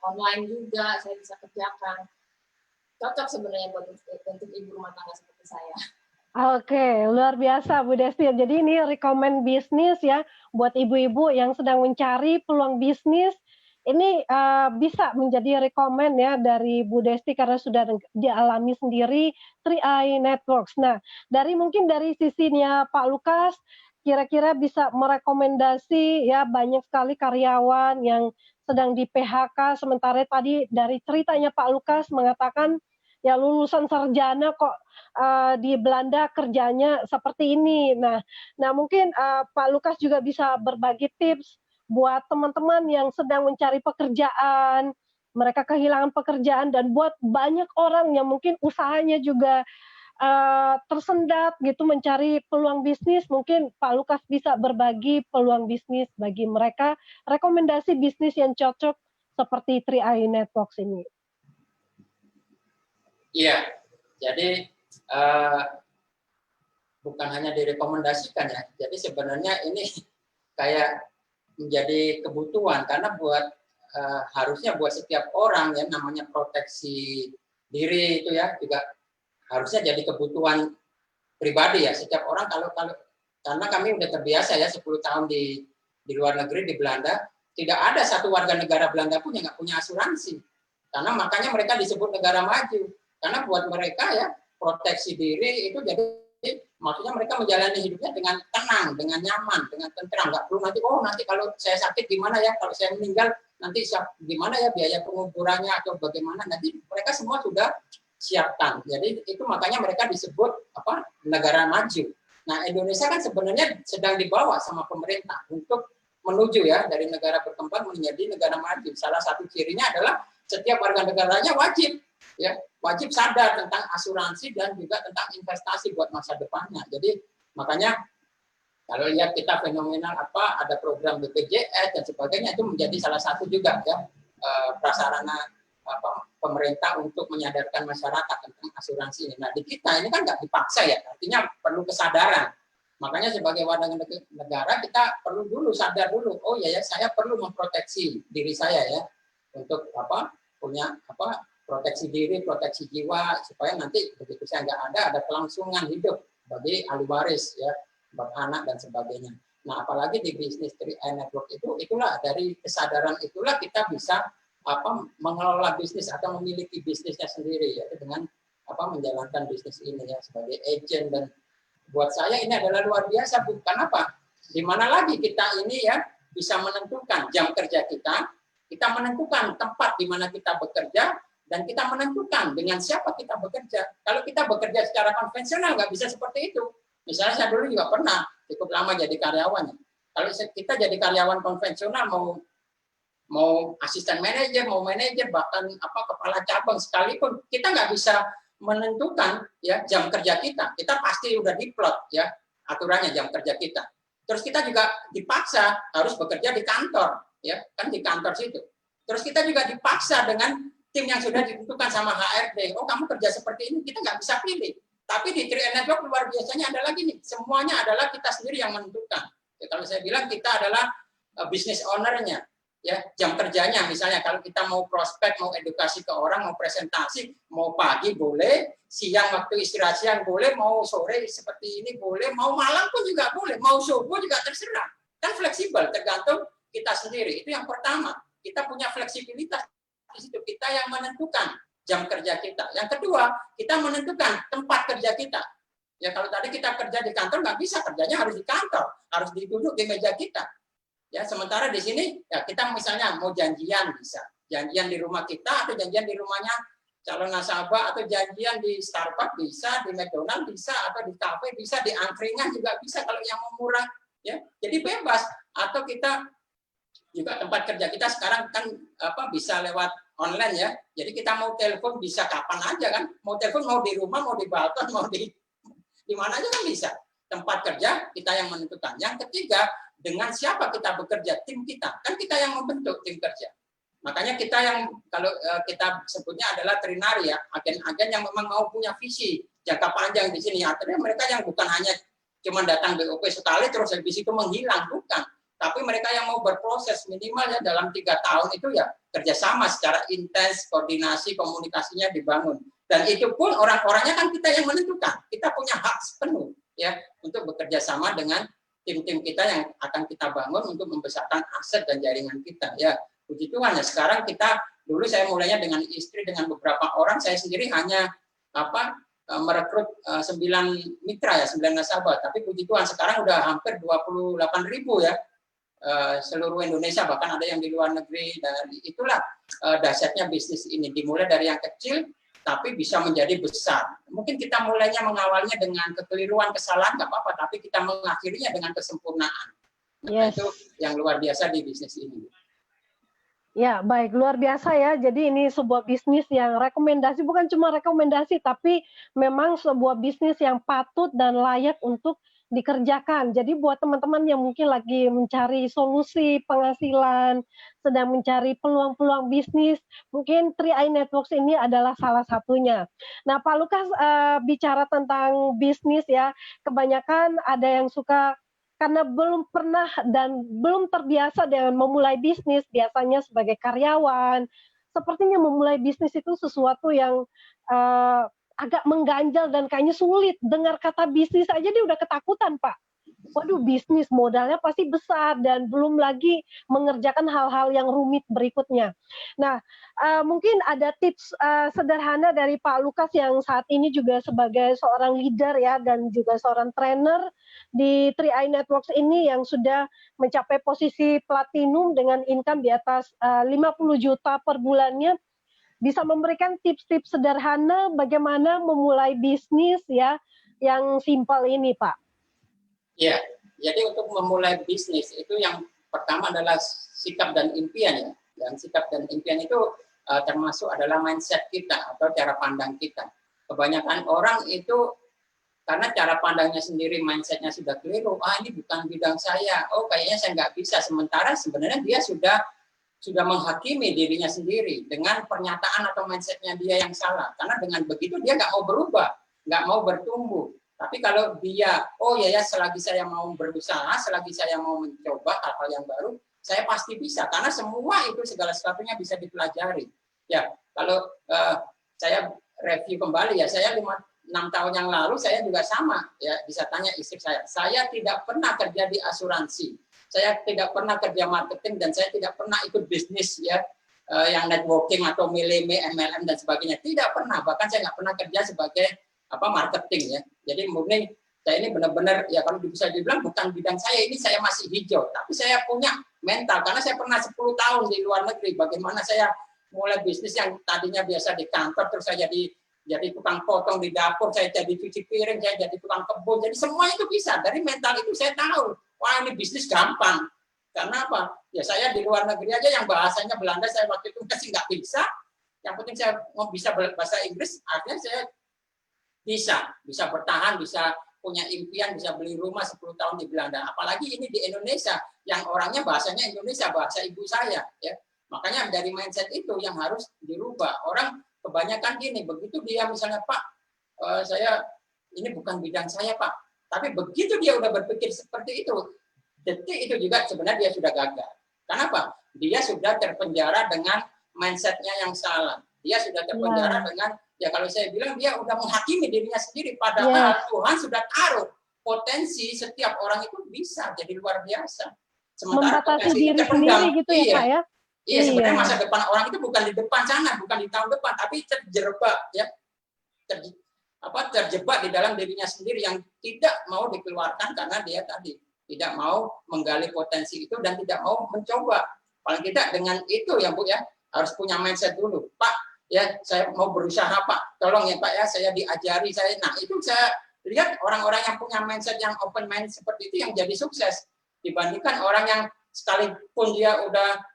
Speaker 3: online juga saya bisa kerjakan cocok sebenarnya buat untuk ibu rumah tangga seperti saya.
Speaker 1: Oke, luar biasa Bu Desti. Jadi ini rekomen bisnis ya buat ibu-ibu yang sedang mencari peluang bisnis. Ini bisa menjadi rekomen ya dari Bu Desti karena sudah dialami sendiri 3i Networks. Nah, mungkin dari sisinya Pak Lukas, kira-kira bisa merekomendasi ya banyak sekali karyawan yang sedang di PHK. Sementara tadi dari ceritanya Pak Lukas mengatakan ya lulusan sarjana kok di Belanda kerjanya seperti ini. Nah mungkin Pak Lukas juga bisa berbagi tips buat teman-teman yang sedang mencari pekerjaan, mereka kehilangan pekerjaan dan buat banyak orang yang mungkin usahanya juga tersendat gitu mencari peluang bisnis, mungkin Pak Lukas bisa berbagi peluang bisnis bagi mereka, rekomendasi bisnis yang cocok seperti 3i Networks ini.
Speaker 2: Iya, jadi bukan hanya direkomendasikan ya, jadi sebenarnya ini kayak menjadi kebutuhan karena harusnya buat setiap orang ya namanya proteksi diri itu ya juga harusnya jadi kebutuhan pribadi ya setiap orang kalau karena kami udah terbiasa ya 10 tahun di luar negeri di Belanda tidak ada satu warga negara Belanda pun yang nggak punya asuransi. Karena makanya mereka disebut negara maju. Karena buat mereka ya proteksi diri itu jadi maksudnya mereka menjalani hidupnya dengan tenang, dengan nyaman, dengan tentram. Nggak perlu nanti kalau saya sakit gimana ya, kalau saya meninggal nanti gimana ya biaya penguburannya atau bagaimana. Nanti mereka semua sudah siapkan. Jadi itu makanya mereka disebut negara maju. Nah, Indonesia kan sebenarnya sedang dibawa sama pemerintah untuk menuju ya dari negara berkembang menjadi negara maju. Salah satu cirinya adalah setiap warga negaranya wajib sadar tentang asuransi dan juga tentang investasi buat masa depannya. Jadi makanya kalau lihat kita fenomenal ada program BPJS dan sebagainya itu menjadi salah satu juga ya prasarana pemerintah untuk menyadarkan masyarakat tentang asuransi ini. Nah di kita ini kan nggak dipaksa ya, artinya perlu kesadaran. Makanya sebagai warga negara kita perlu dulu sadar dulu, oh ya saya perlu memproteksi diri saya ya untuk punya proteksi diri, proteksi jiwa supaya nanti begitu saya nggak ada kelangsungan hidup bagi ahli waris ya, bagi anak dan sebagainya. Nah apalagi di bisnis 3i Network itulah dari kesadaran itulah kita bisa mengelola bisnis atau memiliki bisnisnya sendiri ya dengan menjalankan bisnis ini ya sebagai agent. Dan buat saya ini adalah luar biasa, bukan di mana lagi kita ini ya bisa menentukan jam kerja kita menentukan tempat di mana kita bekerja, dan kita menentukan dengan siapa kita bekerja. Kalau kita bekerja secara konvensional nggak bisa seperti itu. Misalnya saya dulu juga pernah cukup lama jadi karyawan. Kalau kita jadi karyawan konvensional mau asisten manajer, mau manajer, bahkan kepala cabang sekalipun, kita nggak bisa menentukan ya jam kerja kita. Kita pasti udah diplot ya aturannya jam kerja kita. Terus kita juga dipaksa harus bekerja di kantor, ya kan di kantor situ. Terus kita juga dipaksa dengan tim yang sudah ditentukan sama HRD. Oh kamu kerja seperti ini, kita nggak bisa pilih. Tapi di 3i Network luar biasanya ada lagi nih, semuanya adalah kita sendiri yang menentukan. Ya, kalau saya bilang kita adalah business owner-nya. Ya, jam kerjanya misalnya kalau kita mau prospek, mau edukasi ke orang, mau presentasi, mau pagi boleh, siang waktu istirahat siang boleh, mau sore seperti ini boleh, mau malam pun juga boleh, mau subuh juga terserah. Kan fleksibel, tergantung kita sendiri. Itu yang pertama, kita punya fleksibilitas di situ, kita yang menentukan jam kerja kita. Yang kedua, kita menentukan tempat kerja kita. Ya kalau tadi kita kerja di kantor nggak bisa, kerjanya harus di kantor, harus duduk di meja kita. Ya, sementara di sini ya kita misalnya mau janjian bisa, janjian di rumah kita atau janjian di rumahnya calon nasabah atau janjian di Starbucks bisa, di McDonald bisa atau di kafe bisa, di angkringan juga bisa kalau yang mau murah ya. Jadi bebas. Atau kita juga tempat kerja kita sekarang kan bisa lewat online ya. Jadi kita mau telepon bisa kapan aja kan. Mau telepon mau di rumah, mau di balkon, mau di mana aja kan bisa. Tempat kerja kita yang menentukan. Yang ketiga, dengan siapa kita bekerja, tim kita. Kan kita yang membentuk tim kerja. Makanya kita yang, kalau kita sebutnya adalah trinari ya, agen-agen yang memang mau punya visi jangka panjang di sini. Artinya mereka yang bukan hanya cuma datang BOP sekali terus habis itu menghilang, bukan. Tapi mereka yang mau berproses minimal ya dalam 3 tahun itu ya kerjasama secara intens, koordinasi, komunikasinya dibangun. Dan itu pun orang-orangnya kan kita yang menentukan. Kita punya hak penuh ya untuk bekerja sama dengan tim-tim kita yang akan kita bangun untuk membesarkan aset dan jaringan kita ya. Puji Tuhan ya sekarang kita, dulu saya mulainya dengan istri dengan beberapa orang, saya sendiri hanya merekrut 9 mitra ya, 9 nasabah, tapi puji Tuhan sekarang udah hampir 28.000 ya seluruh Indonesia, bahkan ada yang di luar negeri. Dan itulah dahsyatnya bisnis ini, dimulai dari yang kecil tapi bisa menjadi besar. Mungkin kita mulainya mengawalnya dengan kekeliruan, kesalahan, nggak apa-apa, tapi kita mengakhirinya dengan kesempurnaan. Nah, itu yang luar biasa di bisnis ini.
Speaker 1: Ya, baik, luar biasa ya. Jadi ini sebuah bisnis yang rekomendasi, bukan cuma rekomendasi, tapi memang sebuah bisnis yang patut dan layak untuk dikerjakan. Jadi buat teman-teman yang mungkin lagi mencari solusi penghasilan, sedang mencari peluang-peluang bisnis, mungkin 3i Networks ini adalah salah satunya. Nah, Pak Lukas bicara tentang bisnis ya, kebanyakan ada yang suka karena belum pernah dan belum terbiasa dengan memulai bisnis, biasanya sebagai karyawan, sepertinya memulai bisnis itu sesuatu yang agak mengganjal dan kayaknya sulit. Dengar kata bisnis aja dia udah ketakutan, Pak. waduh, bisnis modalnya pasti besar dan belum lagi mengerjakan hal-hal yang rumit berikutnya. Nah, mungkin ada tips, sederhana dari Pak Lukas yang saat ini juga sebagai seorang leader ya dan juga seorang trainer di 3i Networks ini yang sudah mencapai posisi platinum dengan income di atas, 50 juta per bulannya, bisa memberikan tips-tips sederhana bagaimana memulai bisnis ya, yang simpel ini, Pak?
Speaker 2: Ya, jadi untuk memulai bisnis itu yang pertama adalah sikap dan impian ya. Dan sikap dan impian itu termasuk adalah mindset kita atau cara pandang kita. Kebanyakan orang itu karena cara pandangnya sendiri, mindsetnya sudah keliru. Ah, ini bukan bidang saya. Oh, kayaknya saya nggak bisa. Sementara sebenarnya dia sudah menghakimi dirinya sendiri dengan pernyataan atau mindsetnya dia yang salah. Karena dengan begitu dia nggak mau berubah, nggak mau bertumbuh. Tapi kalau dia, oh ya selagi saya mau berusaha, selagi saya mau mencoba hal-hal yang baru, saya pasti bisa. Karena semua itu segala sesuatunya bisa dipelajari. Ya, kalau saya review kembali ya, saya 6 tahun yang lalu saya juga sama ya, bisa tanya istri saya tidak pernah kerja di asuransi, saya tidak pernah kerja marketing, dan saya tidak pernah ikut bisnis ya yang networking atau MLM dan sebagainya, tidak pernah. Bahkan saya nggak pernah kerja sebagai marketing ya. Jadi murni saya ini benar-benar ya kalau bisa dibilang bukan bidang saya, ini saya masih hijau, tapi saya punya mental karena saya pernah 10 tahun di luar negeri. Bagaimana saya mulai bisnis yang tadinya biasa di kantor, terus saya jadi tukang potong di dapur, saya jadi cuci piring, saya jadi tukang kebun, jadi semua itu bisa. Dari mental itu saya tahu, wah ini bisnis gampang. Karena apa? Ya saya di luar negeri aja yang bahasanya Belanda saya waktu itu masih nggak bisa. Yang penting saya mau bisa bahasa Inggris, artinya saya bisa bertahan, bisa punya impian, bisa beli rumah 10 tahun di Belanda. Apalagi ini di Indonesia, yang orangnya bahasanya Indonesia, bahasa ibu saya. Ya. Makanya dari mindset itu yang harus dirubah. Orang kebanyakan gini, begitu dia misalnya, Pak, saya ini bukan bidang saya, Pak. Tapi begitu dia udah berpikir seperti itu, detik itu juga sebenarnya dia sudah gagal. Kenapa? Dia sudah terpenjara dengan mindsetnya yang salah. Dia sudah terpenjara dengan, ya kalau saya bilang dia udah menghakimi dirinya sendiri. Padahal Tuhan sudah taruh potensi setiap orang itu bisa jadi luar biasa. Sementara
Speaker 1: membatasi diri sendiri gitu ya, Pak ya?
Speaker 2: Iya, sebenarnya masa depan orang itu bukan di depan sana, bukan di tahun depan, tapi terjebak ya, terjebak di dalam dirinya sendiri yang tidak mau dikeluarkan karena dia tadi tidak mau menggali potensi itu dan tidak mau mencoba. Paling tidak dengan itu ya Bu ya, harus punya mindset dulu. Pak, ya saya mau berusaha Pak, tolong ya Pak ya, saya diajari saya. Nah itu saya lihat orang-orang yang punya mindset yang open mind seperti itu yang jadi sukses dibandingkan orang yang sekalipun dia udah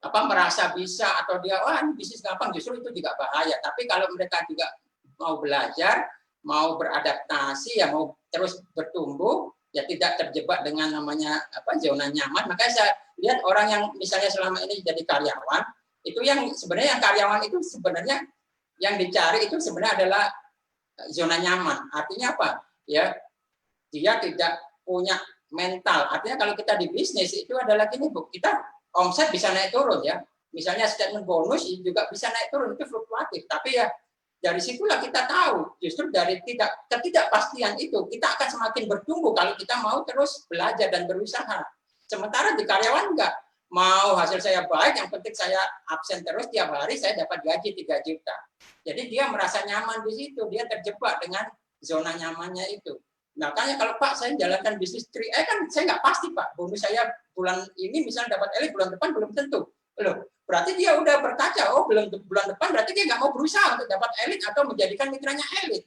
Speaker 2: merasa bisa atau dia wah ini bisnis gampang, justru itu juga bahaya. Tapi kalau mereka juga mau belajar, mau beradaptasi, ya mau terus bertumbuh, ya tidak terjebak dengan namanya zona nyaman. Makanya saya lihat orang yang misalnya selama ini jadi karyawan, itu yang sebenarnya yang karyawan itu sebenarnya yang dicari itu sebenarnya adalah zona nyaman. Artinya apa? Ya, dia tidak punya mental. Artinya kalau kita di bisnis itu adalah gini Bu, kita omset bisa naik turun ya. Misalnya statement bonus juga bisa naik turun, itu fluktuatif. Tapi ya dari situlah kita tahu, justru dari ketidakpastian itu kita akan semakin bertumbuh kalau kita mau terus belajar dan berusaha. Sementara di karyawan enggak, mau hasil saya baik, yang penting saya absen terus tiap hari saya dapat gaji 3 juta. Jadi dia merasa nyaman di situ, dia terjebak dengan zona nyamannya itu. Makanya kalau Pak saya jalankan bisnis 3i kan saya nggak pasti Pak, bonus saya bulan ini misalnya dapat elit, bulan depan belum tentu. Loh, berarti dia udah berkaca, oh bulan depan berarti dia nggak mau berusaha untuk dapat elit atau menjadikan mitranya elit.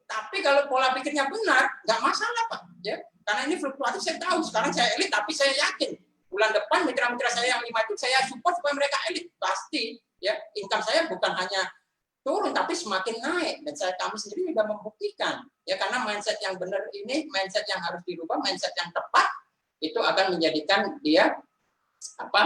Speaker 2: Tapi kalau pola pikirnya benar, nggak masalah Pak. Ya, karena ini fluktuatif, saya tahu sekarang saya elit, tapi saya yakin bulan depan mitra-mitra saya yang 5 itu saya support supaya mereka elit. Pasti ya, income saya bukan hanya turun tapi semakin naik, dan kami sendiri sudah membuktikan ya, karena mindset yang benar ini, mindset yang harus dirubah, mindset yang tepat itu akan menjadikan dia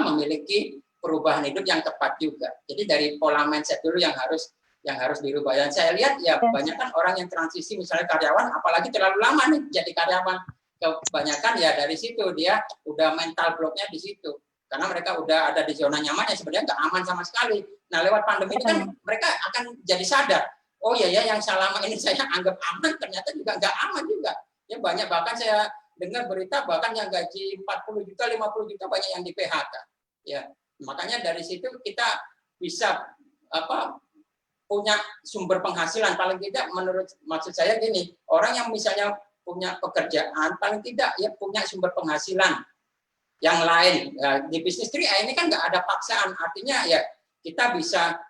Speaker 2: memiliki perubahan hidup yang tepat juga. Jadi dari pola mindset dulu yang harus dirubah. Dan saya lihat ya kebanyakan orang yang transisi misalnya karyawan, apalagi terlalu lama nih jadi karyawan, kebanyakan ya dari situ dia udah mental blocknya di situ. Karena mereka udah ada di zona nyaman yang sebenarnya nggak aman sama sekali. Nah lewat pandemi ini kan mereka akan jadi sadar, oh ya yang selama ini saya anggap aman ternyata juga nggak aman juga. Ya banyak, bahkan saya dengar berita bahkan yang gaji 40 juta, 50 juta banyak yang di PHK. Ya, makanya dari situ kita bisa punya sumber penghasilan. Paling tidak menurut maksud saya gini, orang yang misalnya punya pekerjaan paling tidak ya punya sumber penghasilan yang lain. Di bisnis 3i ini kan nggak ada paksaan, artinya ya kita bisa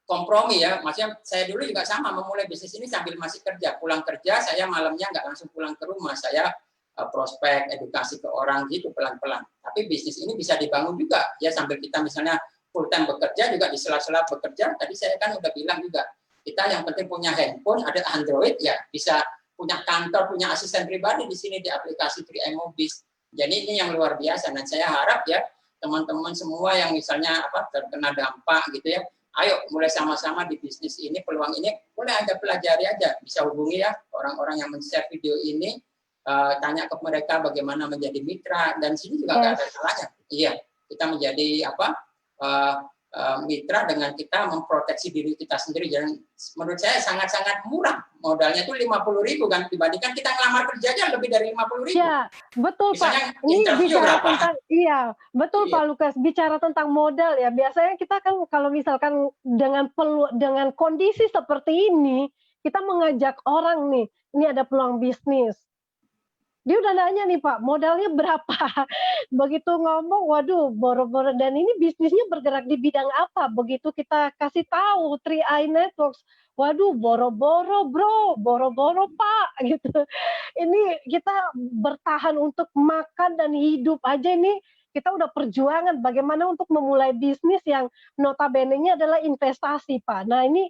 Speaker 2: kompromi ya. Maksudnya saya dulu juga sama memulai bisnis ini sambil masih kerja. Pulang kerja saya malamnya nggak langsung pulang ke rumah, saya prospek, edukasi ke orang gitu pelan-pelan. Tapi bisnis ini bisa dibangun juga ya sambil kita misalnya full time bekerja juga di sela-sela bekerja. Tadi saya kan udah bilang juga kita yang penting punya handphone, ada Android ya bisa punya kantor, punya asisten pribadi di sini di aplikasi 3i Mobis. Jadi ini yang luar biasa dan saya harap ya teman-teman semua yang misalnya terkena dampak gitu ya, ayo mulai sama-sama di bisnis ini, peluang ini mulai Anda pelajari aja, bisa hubungi ya orang-orang yang men-share video ini, tanya ke mereka bagaimana menjadi mitra, dan sini juga nggak ada salahnya. Iya, kita menjadi mitra dengan kita memproteksi diri kita sendiri. Dan menurut saya sangat-sangat murah, modalnya itu 50.000 kan, dibandingkan kita ngelamar kerja aja lebih dari 50.000.
Speaker 1: Ya, betul
Speaker 2: misalnya,
Speaker 1: Pak. Ini bicara
Speaker 2: berapa?
Speaker 1: tentang, iya, betul iya. Pak Lukas, bicara tentang modal ya. Biasanya kita kan kalau misalkan dengan kondisi seperti ini, kita mengajak orang nih, ini ada peluang bisnis. Dia udah nanya nih Pak, modalnya berapa? Begitu ngomong, waduh, boro-boro. Dan ini bisnisnya bergerak di bidang apa? Begitu kita kasih tahu 3i Networks, waduh, boro-boro bro, boro-boro Pak, gitu. Ini kita bertahan untuk makan dan hidup aja ini, kita udah perjuangan bagaimana untuk memulai bisnis yang notabene-nya adalah investasi Pak. Nah ini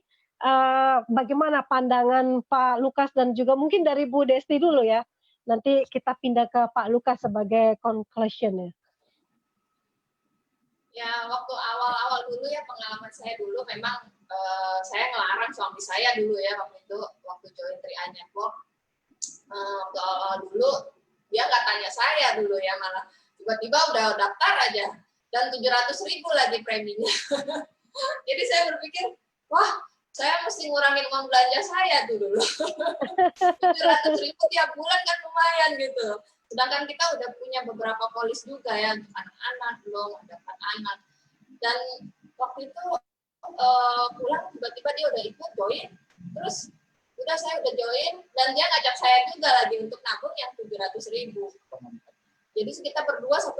Speaker 1: bagaimana pandangan Pak Lukas dan juga mungkin dari Bu Desti dulu ya. Nanti kita pindah ke Pak Lukas sebagai conclusion ya.
Speaker 3: Ya, waktu awal-awal dulu ya pengalaman saya dulu memang saya ngelarang suami saya dulu ya waktu join 3i Network. Waktu awal dulu dia nggak tanya saya dulu ya, malah tiba-tiba udah daftar aja dan 700.000 lagi preminya. Jadi saya berpikir, wah saya mesti ngurangin uang belanja saya dulu. 700.000 tiap bulan kan lumayan gitu. Sedangkan kita udah punya beberapa polis juga ya, anak-anak belum ada anak. Dan waktu itu pulang tiba-tiba dia udah ikut join, terus udah saya udah join dan dia ngajak saya juga lagi untuk nabung yang 700.000. Jadi kita berdua 1,4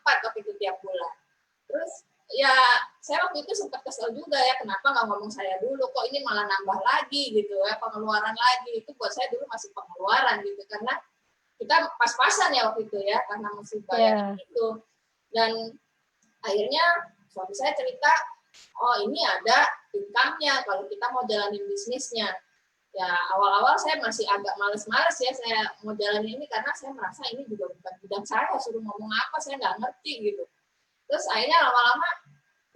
Speaker 3: waktu itu tiap bulan. Terus ya saya waktu itu sempat kesel juga ya, kenapa nggak ngomong saya dulu, kok ini malah nambah lagi gitu ya, pengeluaran lagi. Itu buat saya dulu masih pengeluaran gitu, karena kita pas-pasan ya waktu itu ya, karena masih bayar itu. Dan akhirnya suami saya cerita, oh ini ada income-nya kalau kita mau jalanin bisnisnya. Ya awal-awal saya masih agak males-males ya, saya mau jalanin ini karena saya merasa ini juga bukan bidang saya, suruh ngomong apa saya nggak ngerti gitu. Terus akhirnya lama-lama,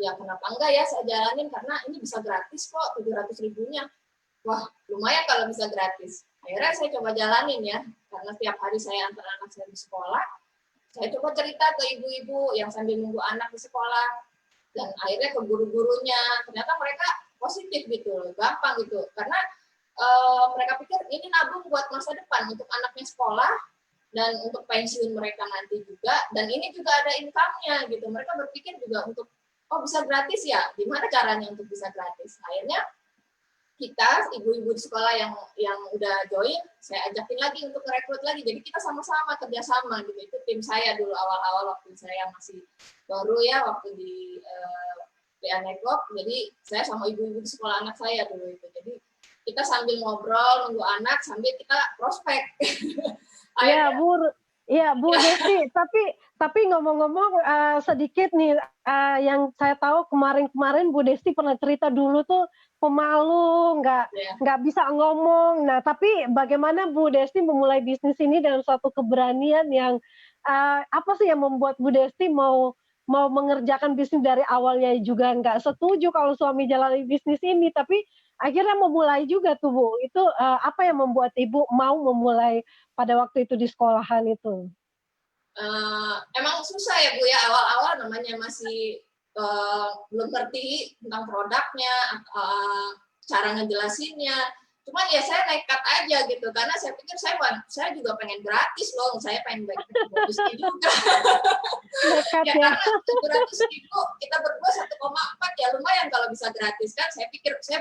Speaker 3: ya kenapa enggak ya saya jalanin, karena ini bisa gratis kok 700.000-nya. Wah, lumayan kalau bisa gratis. Akhirnya saya coba jalanin ya, karena setiap hari saya antar anak saya di sekolah, saya coba cerita ke ibu-ibu yang sambil nunggu anak di sekolah, dan akhirnya ke guru-gurunya, ternyata mereka positif gitu, gampang gitu. Karena mereka pikir ini nabung buat masa depan, untuk anaknya sekolah, dan untuk pensiun mereka nanti juga, dan ini juga ada income-nya gitu. Mereka berpikir juga untuk, oh bisa gratis ya, gimana caranya untuk bisa gratis. Akhirnya kita ibu-ibu di sekolah yang udah join, saya ajakin lagi untuk merekrut lagi. Jadi kita sama-sama kerjasama gitu. Itu tim saya dulu awal-awal waktu saya masih baru ya, waktu di 3i Network. Jadi saya sama ibu-ibu di sekolah anak saya dulu itu. Jadi kita sambil ngobrol nunggu anak sambil kita prospek.
Speaker 1: Iya Bu Desti, tapi ngomong-ngomong sedikit nih, yang saya tahu kemarin Bu Desti pernah cerita dulu tuh pemalu, nggak bisa ngomong. Nah tapi bagaimana Bu Desti memulai bisnis ini dengan suatu keberanian yang apa sih yang membuat Bu Desti mau mengerjakan bisnis dari awalnya juga nggak setuju kalau suami jalani bisnis ini, tapi akhirnya memulai juga tuh Bu. Itu apa yang membuat Ibu mau memulai pada waktu itu di sekolahan itu?
Speaker 3: Emang susah ya Bu ya, awal-awal namanya masih belum ngerti tentang produknya, cara ngejelasinnya. Cuman ya saya nekat aja gitu, karena saya pikir saya juga pengen gratis loh, saya pengen bonus juga.
Speaker 1: Nekat
Speaker 3: Ya
Speaker 1: ya.
Speaker 3: karena 700.000 kita berdua 1,4 ya lumayan kalau bisa gratis kan. Saya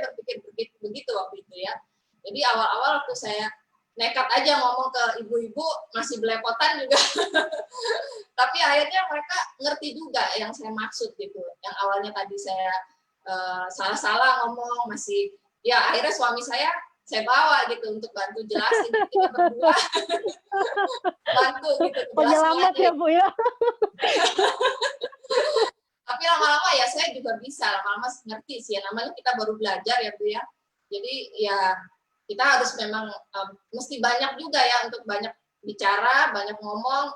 Speaker 3: berpikir begitu waktu itu ya. Jadi awal-awal waktu saya nekat aja ngomong ke ibu-ibu masih belepotan juga. Tapi akhirnya mereka ngerti juga yang saya maksud gitu. Yang awalnya tadi saya salah-salah ngomong masih, ya akhirnya suami saya bawa gitu untuk bantu jelasin, kita berdua bantu gitu
Speaker 1: Penyelamat ya Bu ya.
Speaker 3: Tapi lama-lama ya saya juga bisa, lama-lama ngerti sih ya, namanya kita baru belajar ya Bu ya. Jadi ya kita harus memang mesti banyak juga ya untuk banyak bicara, banyak ngomong,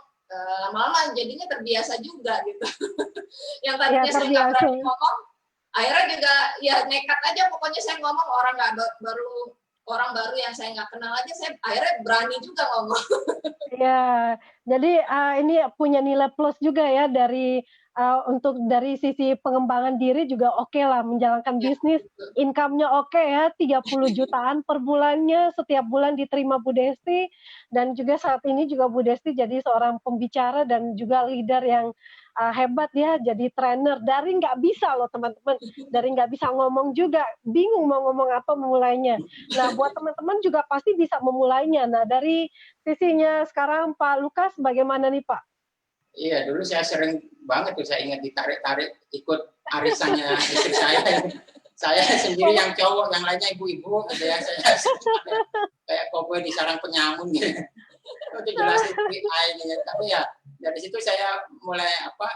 Speaker 3: lama-lama jadinya terbiasa juga gitu. Yang tadinya
Speaker 1: Ya,
Speaker 3: saya nggak
Speaker 1: terbiasa.
Speaker 3: berani ngomong, akhirnya juga ya nekat aja, pokoknya saya ngomong orang baru yang saya nggak kenal aja, saya akhirnya berani juga ngomong.
Speaker 1: Ya, jadi ini punya nilai plus juga ya untuk dari sisi pengembangan diri juga oke lah menjalankan
Speaker 3: Ya,
Speaker 1: bisnis,
Speaker 3: betul.
Speaker 1: income-nya oke ya, 30 jutaan per bulannya setiap bulan diterima Bu Desti, dan juga saat ini juga Bu Desti jadi seorang pembicara dan juga leader yang hebat ya, jadi trainer dari nggak bisa loh teman-teman, dari nggak bisa ngomong juga, bingung mau ngomong apa memulainya. Nah, buat teman-teman juga pasti bisa memulainya. Nah, dari sisinya sekarang Pak Lukas bagaimana nih Pak?
Speaker 2: Iya, dulu saya sering banget tuh, saya ingat ditarik-tarik ikut arisannya istri saya. Saya sendiri yang cowok, yang lainnya ibu-ibu gitu ya. Saya kayak koboi di sarang penyamun gitu. Itu jelasin ini ya. Tapi ya dari situ saya mulai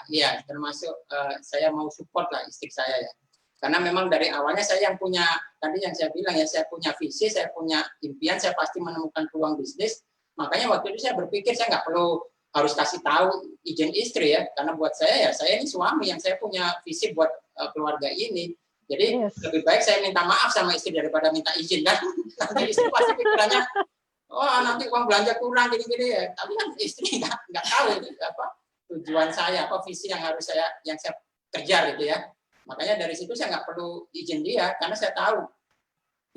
Speaker 2: ya termasuk saya mau support lah istri saya ya. Karena memang dari awalnya saya yang punya, tadi yang saya bilang ya, saya punya visi, saya punya impian, saya pasti menemukan peluang bisnis. Makanya waktu itu saya berpikir saya nggak perlu harus kasih tahu izin istri ya, karena buat saya ini suami yang saya punya visi buat keluarga ini. Jadi lebih baik saya minta maaf sama istri daripada minta izin kan. Nanti istri pasti pikirannya, oh nanti uang belanja kurang gini-gini ya. Tapi kan istri nggak tahu apa tujuan saya, apa visi yang saya kejar gitu ya. Makanya dari situ saya nggak perlu izin dia, karena saya tahu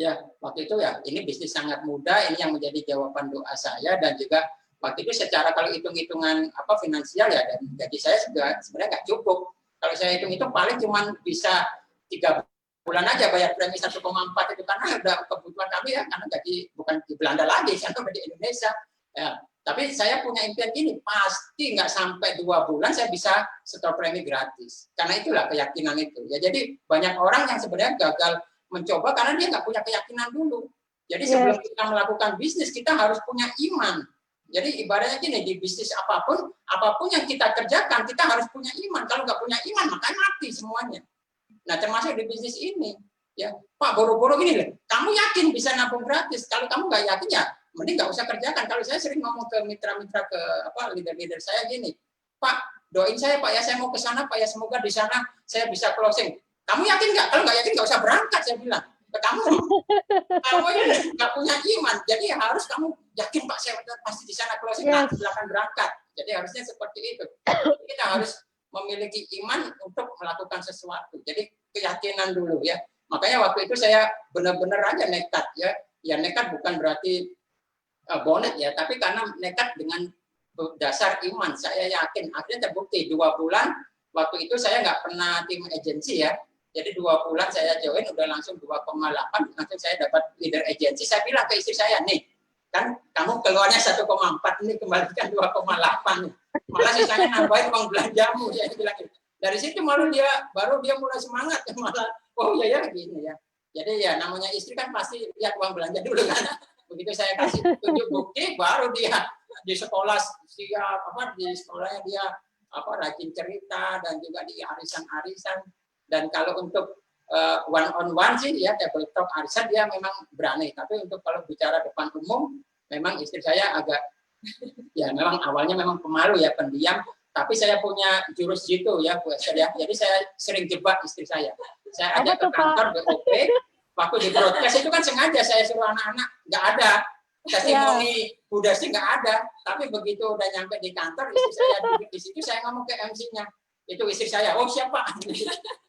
Speaker 2: ya waktu itu ya ini bisnis sangat mudah, ini yang menjadi jawaban doa saya, dan juga waktu itu secara kalau hitung-hitungan finansial ya, dan gaji saya sebenarnya nggak cukup. Kalau saya hitung-hitung paling cuma bisa 3 bulan aja bayar premi 1,4 itu, karena udah kebutuhan kami ya, karena gaji bukan di Belanda lagi, karena di Indonesia. Ya, tapi saya punya impian gini, pasti nggak sampai 2 bulan saya bisa setor premi gratis. Karena itulah keyakinan itu. Ya, jadi banyak orang yang sebenarnya gagal mencoba karena dia nggak punya keyakinan dulu. Jadi sebelum kita melakukan bisnis, kita harus punya iman. Jadi ibaratnya gini, di bisnis apapun yang kita kerjakan, kita harus punya iman. Kalau nggak punya iman, makanya mati semuanya. Nah, termasuk di bisnis ini. Ya, Pak, boro-boro gini loh, kamu yakin bisa nabung gratis? Kalau kamu nggak yakin ya, mending nggak usah kerjakan. Kalau saya sering ngomong ke mitra-mitra, ke leader-leader saya gini, Pak, doain saya Pak ya, saya mau ke sana Pak ya, semoga di sana saya bisa closing. Kamu yakin nggak? Kalau nggak yakin nggak usah berangkat, saya bilang. Kamu ini nggak punya iman, jadi harus kamu yakin Pak, saya pasti di sana closing, silakan berangkat. Jadi harusnya seperti itu. Kita harus memiliki iman untuk melakukan sesuatu. Jadi keyakinan dulu ya. Makanya waktu itu saya benar-benar aja nekat ya. Ya nekat bukan berarti bonet ya, tapi karena nekat dengan dasar iman. Saya yakin akhirnya terbukti 2 bulan. Waktu itu saya nggak pernah tim agensi ya. Jadi 2 bulan saya join udah langsung 2,8, langsung saya dapat leader agensi. Saya bilang ke istri saya, nih kan kamu keluarnya 1,4, ini kembalikan 2,8. Malah sisanya nambahin uang belanjamu, saya bilang gitu. Dari situ baru dia mulai semangat, malah oh ya gini ya. Jadi ya namanya istri kan pasti lihat uang belanja dulu kan. Begitu saya kasih tunjuk bukti, baru dia di sekolah siap di sekolahnya dia rajin cerita, dan juga di arisan-arisan. Dan kalau untuk one on one sih ya table talk arisan dia memang berani, tapi untuk kalau bicara depan umum memang istri saya agak ya memang awalnya memang pemalu ya, pendiam, tapi saya punya jurus jitu ya Bu Esther ya. Jadi saya sering jebak istri saya. Saya ajak ke kantor BOP, waktu di broadcast itu kan sengaja saya suruh anak-anak nggak ada testimoni Bu Desti, nggak ada, tapi begitu udah nyampe di kantor istri saya duduk di situ, saya ngomong ke MC-nya, itu istri saya, oh siapa?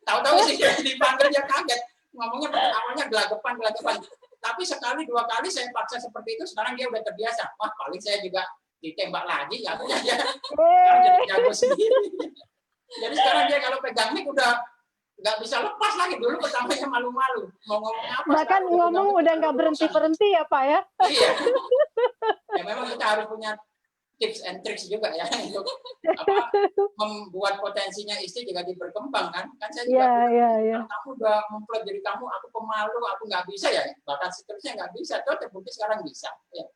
Speaker 2: Tahu-tahu istri saya dipanggil, dia kaget, ngomongnya awalnya gelagapan. tapi sekali dua kali saya paksa seperti itu, sekarang dia udah terbiasa. Wah, paling saya juga ditembak lagi, ya udah dia sekarang jadi jago sendiri. Jadi sekarang dia kalau pegang mic udah nggak bisa lepas lagi. Dulu pertamanya malu-malu mau ngomong apa.
Speaker 1: Bahkan ngomong udah nggak berhenti ya Pak ya.
Speaker 2: Iya. Ya memang kita harus punya tips and tricks juga ya untuk membuat potensinya istri juga berkembang kan. Kan saya juga bilang, kamu udah memplot diri kamu, aku pemalu, aku nggak bisa ya. Bahkan seterusnya nggak bisa. Tuh terbukti sekarang bisa. Ya.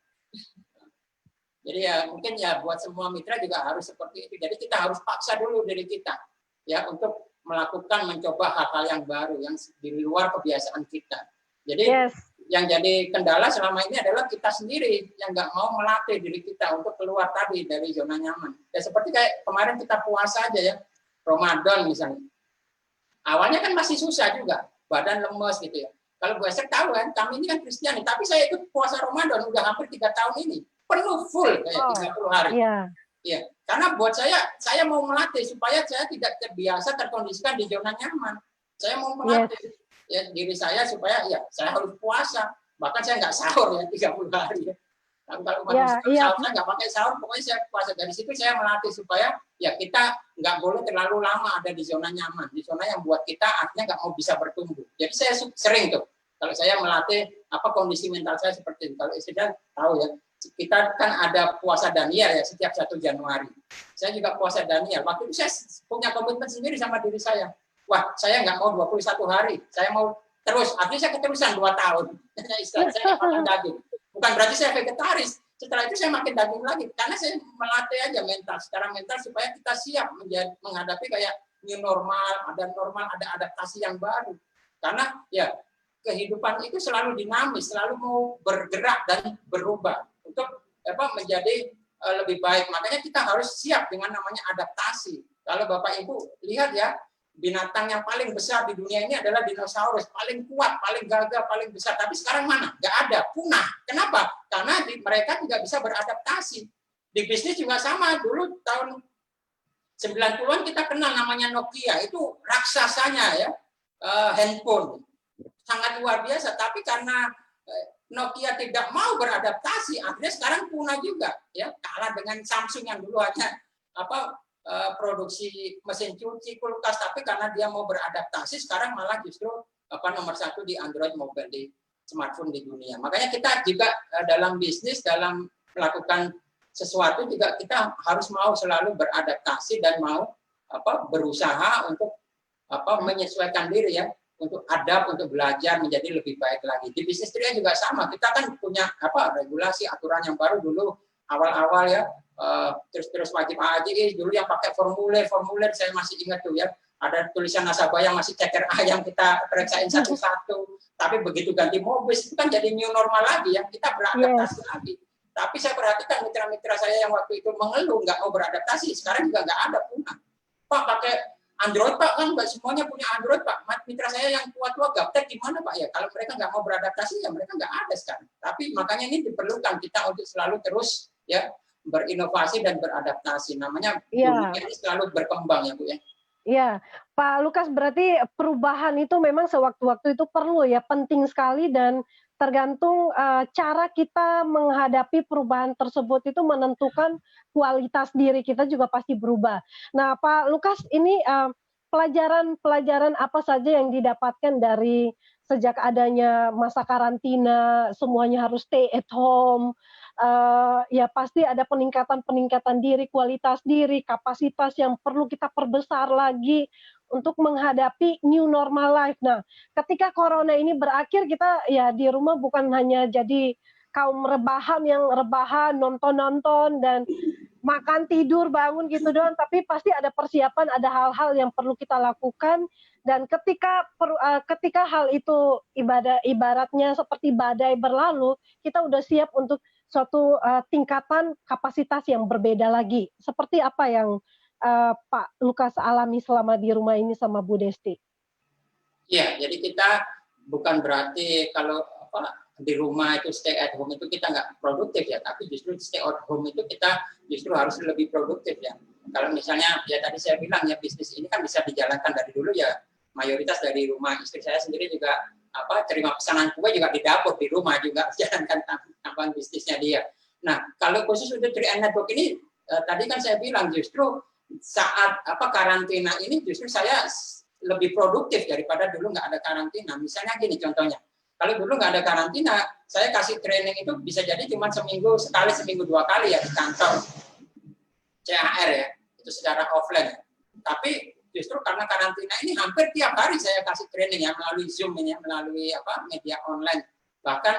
Speaker 2: Jadi ya mungkin ya buat semua mitra juga harus seperti itu. Jadi kita harus paksa dulu diri kita ya untuk melakukan mencoba hal-hal yang baru yang di luar kebiasaan kita. Jadi yang jadi kendala selama ini adalah kita sendiri yang nggak mau melatih diri kita untuk keluar tadi dari zona nyaman. Ya seperti kayak kemarin kita puasa aja ya, Ramadan misalnya. Awalnya kan masih susah juga, badan lemes gitu ya. Kalau Bu Esther tahu kan, kami ini kan Kristen, tapi saya ikut puasa Ramadan udah hampir 3 tahun ini, penuh full kayak 30 hari. Iya, karena buat saya mau melatih supaya saya tidak terbiasa terkondisikan di zona nyaman. Saya mau melatih ya diri saya supaya ya saya harus puasa. Bahkan saya nggak sahur ya 30 hari ya. Tapi kalau sahur saya nggak pakai sahur, pokoknya saya puasa. Dari situ saya melatih supaya ya kita nggak boleh terlalu lama ada di zona nyaman, di zona yang buat kita artinya nggak mau bisa bertumbuh. Jadi saya sering tuh kalau saya melatih kondisi mental saya seperti itu. Kalau istri tahu ya. Kita kan ada puasa Daniel ya setiap 1 Januari. Saya juga puasa Daniel. Waktu itu saya punya komitmen sendiri sama diri saya. Wah, saya nggak mau 21 hari. Saya mau terus. Artinya saya keterusan 2 tahun. Saya makan daging. Bukan berarti saya vegetaris. Setelah itu saya makin daging lagi. Karena saya melatih aja mental. Secara mental supaya kita siap menghadapi kayak new normal, ada adaptasi yang baru. Karena ya kehidupan itu selalu dinamis, selalu mau bergerak dan berubah untuk menjadi lebih baik. Makanya kita harus siap dengan namanya adaptasi. Kalau Bapak Ibu lihat ya, binatang yang paling besar di dunia ini adalah dinosaurus, paling kuat, paling gagah, paling besar. Tapi sekarang mana? Nggak ada, punah. Kenapa? Karena mereka tidak bisa beradaptasi. Di bisnis juga sama. Dulu tahun 90-an kita kenal namanya Nokia, itu raksasanya ya, handphone. Sangat luar biasa, tapi karena Nokia tidak mau beradaptasi, akhirnya sekarang punah juga, ya kalah dengan Samsung yang dulu hanya produksi mesin cuci, kulkas, tapi karena dia mau beradaptasi, sekarang malah justru nomor 1 di Android mobile, di smartphone di dunia. Makanya kita juga dalam bisnis, dalam melakukan sesuatu juga kita harus mau selalu beradaptasi dan mau berusaha untuk menyesuaikan diri ya. Untuk untuk belajar menjadi lebih baik lagi. Di bisnis tria juga sama. Kita kan punya regulasi, aturan yang baru dulu awal-awal ya. Terus wajib haji dulu yang pakai formulir saya masih ingat tuh ya. Ada tulisan nasabah yang masih ceker ayam kita periksain satu-satu. Tapi begitu ganti mobil itu kan jadi new normal lagi ya. Kita beradaptasi lagi. Tapi saya perhatikan mitra-mitra saya yang waktu itu mengeluh nggak mau beradaptasi. Sekarang juga nggak ada punah. Pak pakai Android Pak, kan nggak semuanya punya Android Pak. Mitra saya yang tua-tua gaptek gimana Pak ya? Kalau mereka nggak mau beradaptasi ya mereka nggak ada sekarang. Tapi makanya ini diperlukan kita untuk selalu terus ya berinovasi dan beradaptasi. Namanya dunia ini selalu berkembang ya Bu ya.
Speaker 1: Iya, Pak Lukas, berarti perubahan itu memang sewaktu-waktu itu perlu ya, penting sekali, dan tergantung cara kita menghadapi perubahan tersebut itu menentukan kualitas diri kita juga pasti berubah. Nah, Pak Lukas, ini pelajaran-pelajaran apa saja yang didapatkan dari sejak adanya masa karantina, semuanya harus stay at home, ya pasti ada peningkatan diri, kualitas diri, kapasitas yang perlu kita perbesar lagi untuk menghadapi new normal life. Nah, ketika corona ini berakhir, kita ya di rumah bukan hanya jadi kaum rebahan yang rebahan, nonton-nonton dan makan, tidur, bangun gitu doang, tapi pasti ada persiapan, ada hal-hal yang perlu kita lakukan. Dan ketika hal itu ibaratnya seperti badai berlalu, kita udah siap untuk suatu tingkatan kapasitas yang berbeda lagi. Seperti apa yang Pak Lukas alami selama di rumah ini sama Bu Desti?
Speaker 2: Iya, jadi kita bukan berarti kalau di rumah itu stay at home itu kita nggak produktif ya, tapi justru stay at home itu kita justru harus lebih produktif ya. Kalau misalnya ya tadi saya bilang ya bisnis ini kan bisa dijalankan dari dulu ya mayoritas dari rumah. Istri saya sendiri juga terima pesanan kue juga di dapur di rumah juga jalankan tambahan bisnisnya dia. Nah, kalau khusus untuk 3M Network ini tadi kan saya bilang justru saat karantina ini justru saya lebih produktif daripada dulu nggak ada karantina. Misalnya gini contohnya, kalau dulu nggak ada karantina, saya kasih training itu bisa jadi cuma seminggu sekali, seminggu 2 kali ya di kantor CHR ya, itu secara offline. Tapi justru karena karantina ini hampir tiap hari saya kasih training ya melalui Zoom ya, melalui media online. Bahkan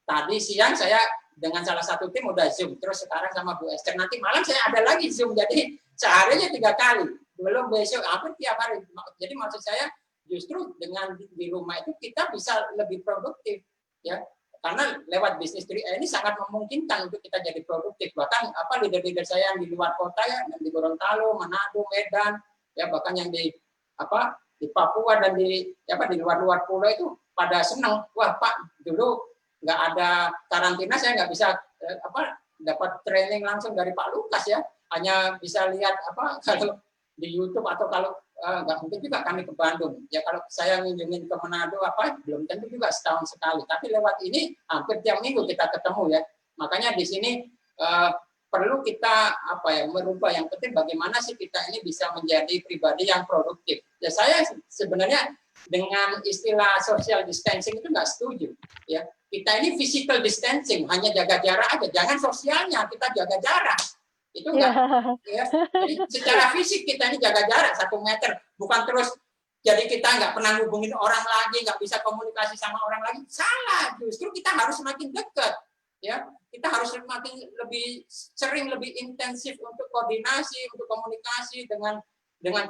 Speaker 2: tadi siang saya dengan salah satu tim udah Zoom, terus sekarang sama Bu Esther, nanti malam saya ada lagi Zoom, jadi seharinya 3 kali, belum besok hampir tiap hari. Jadi maksud saya justru dengan di rumah itu kita bisa lebih produktif ya, karena lewat bisnis 3E ini sangat memungkinkan untuk kita jadi produktif. Bahkan leader-leader saya yang di luar kota ya, yang di Gorontalo, Manado, Medan, ya bahkan yang di Papua dan di luar-luar pulau itu pada senang. Wah Pak, dulu nggak ada karantina saya nggak bisa dapat training langsung dari Pak Lukas ya, hanya bisa lihat kalau di YouTube atau kalau nggak mungkin juga kami ke Bandung ya, kalau saya ngunjungin ke Manado belum tentu juga setahun sekali, tapi lewat ini hampir tiap minggu kita ketemu ya. Makanya di sini perlu kita merubah. Yang penting bagaimana sih kita ini bisa menjadi pribadi yang produktif. Ya saya sebenarnya dengan istilah social distancing itu nggak setuju ya. Kita ini physical distancing, hanya jaga jarak aja, jangan sosialnya kita jaga jarak. Itu enggak ya. Jadi secara fisik kita ini jaga jarak 1 meter, bukan terus jadi kita nggak pernah hubungin orang lagi, nggak bisa komunikasi sama orang lagi. Salah, justru kita harus semakin dekat ya. Kita harus semakin lebih sering, lebih intensif untuk koordinasi, untuk komunikasi dengan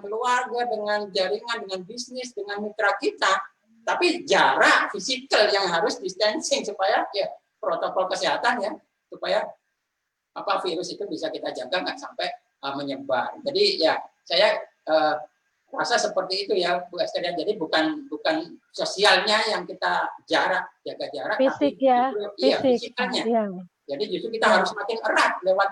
Speaker 2: keluarga, dengan jaringan, dengan bisnis, dengan mitra kita. Tapi jarak fisikal yang harus distancing supaya ya protokol kesehatan ya, supaya virus itu bisa kita jaga nggak sampai menyebar. Jadi ya saya rasa seperti itu ya Bu Esther. Jadi bukan sosialnya yang kita jaga jarak,
Speaker 1: fisik
Speaker 2: tapi
Speaker 1: ya,
Speaker 2: fisikalnya.
Speaker 1: Ya.
Speaker 2: Jadi justru kita harus makin erat lewat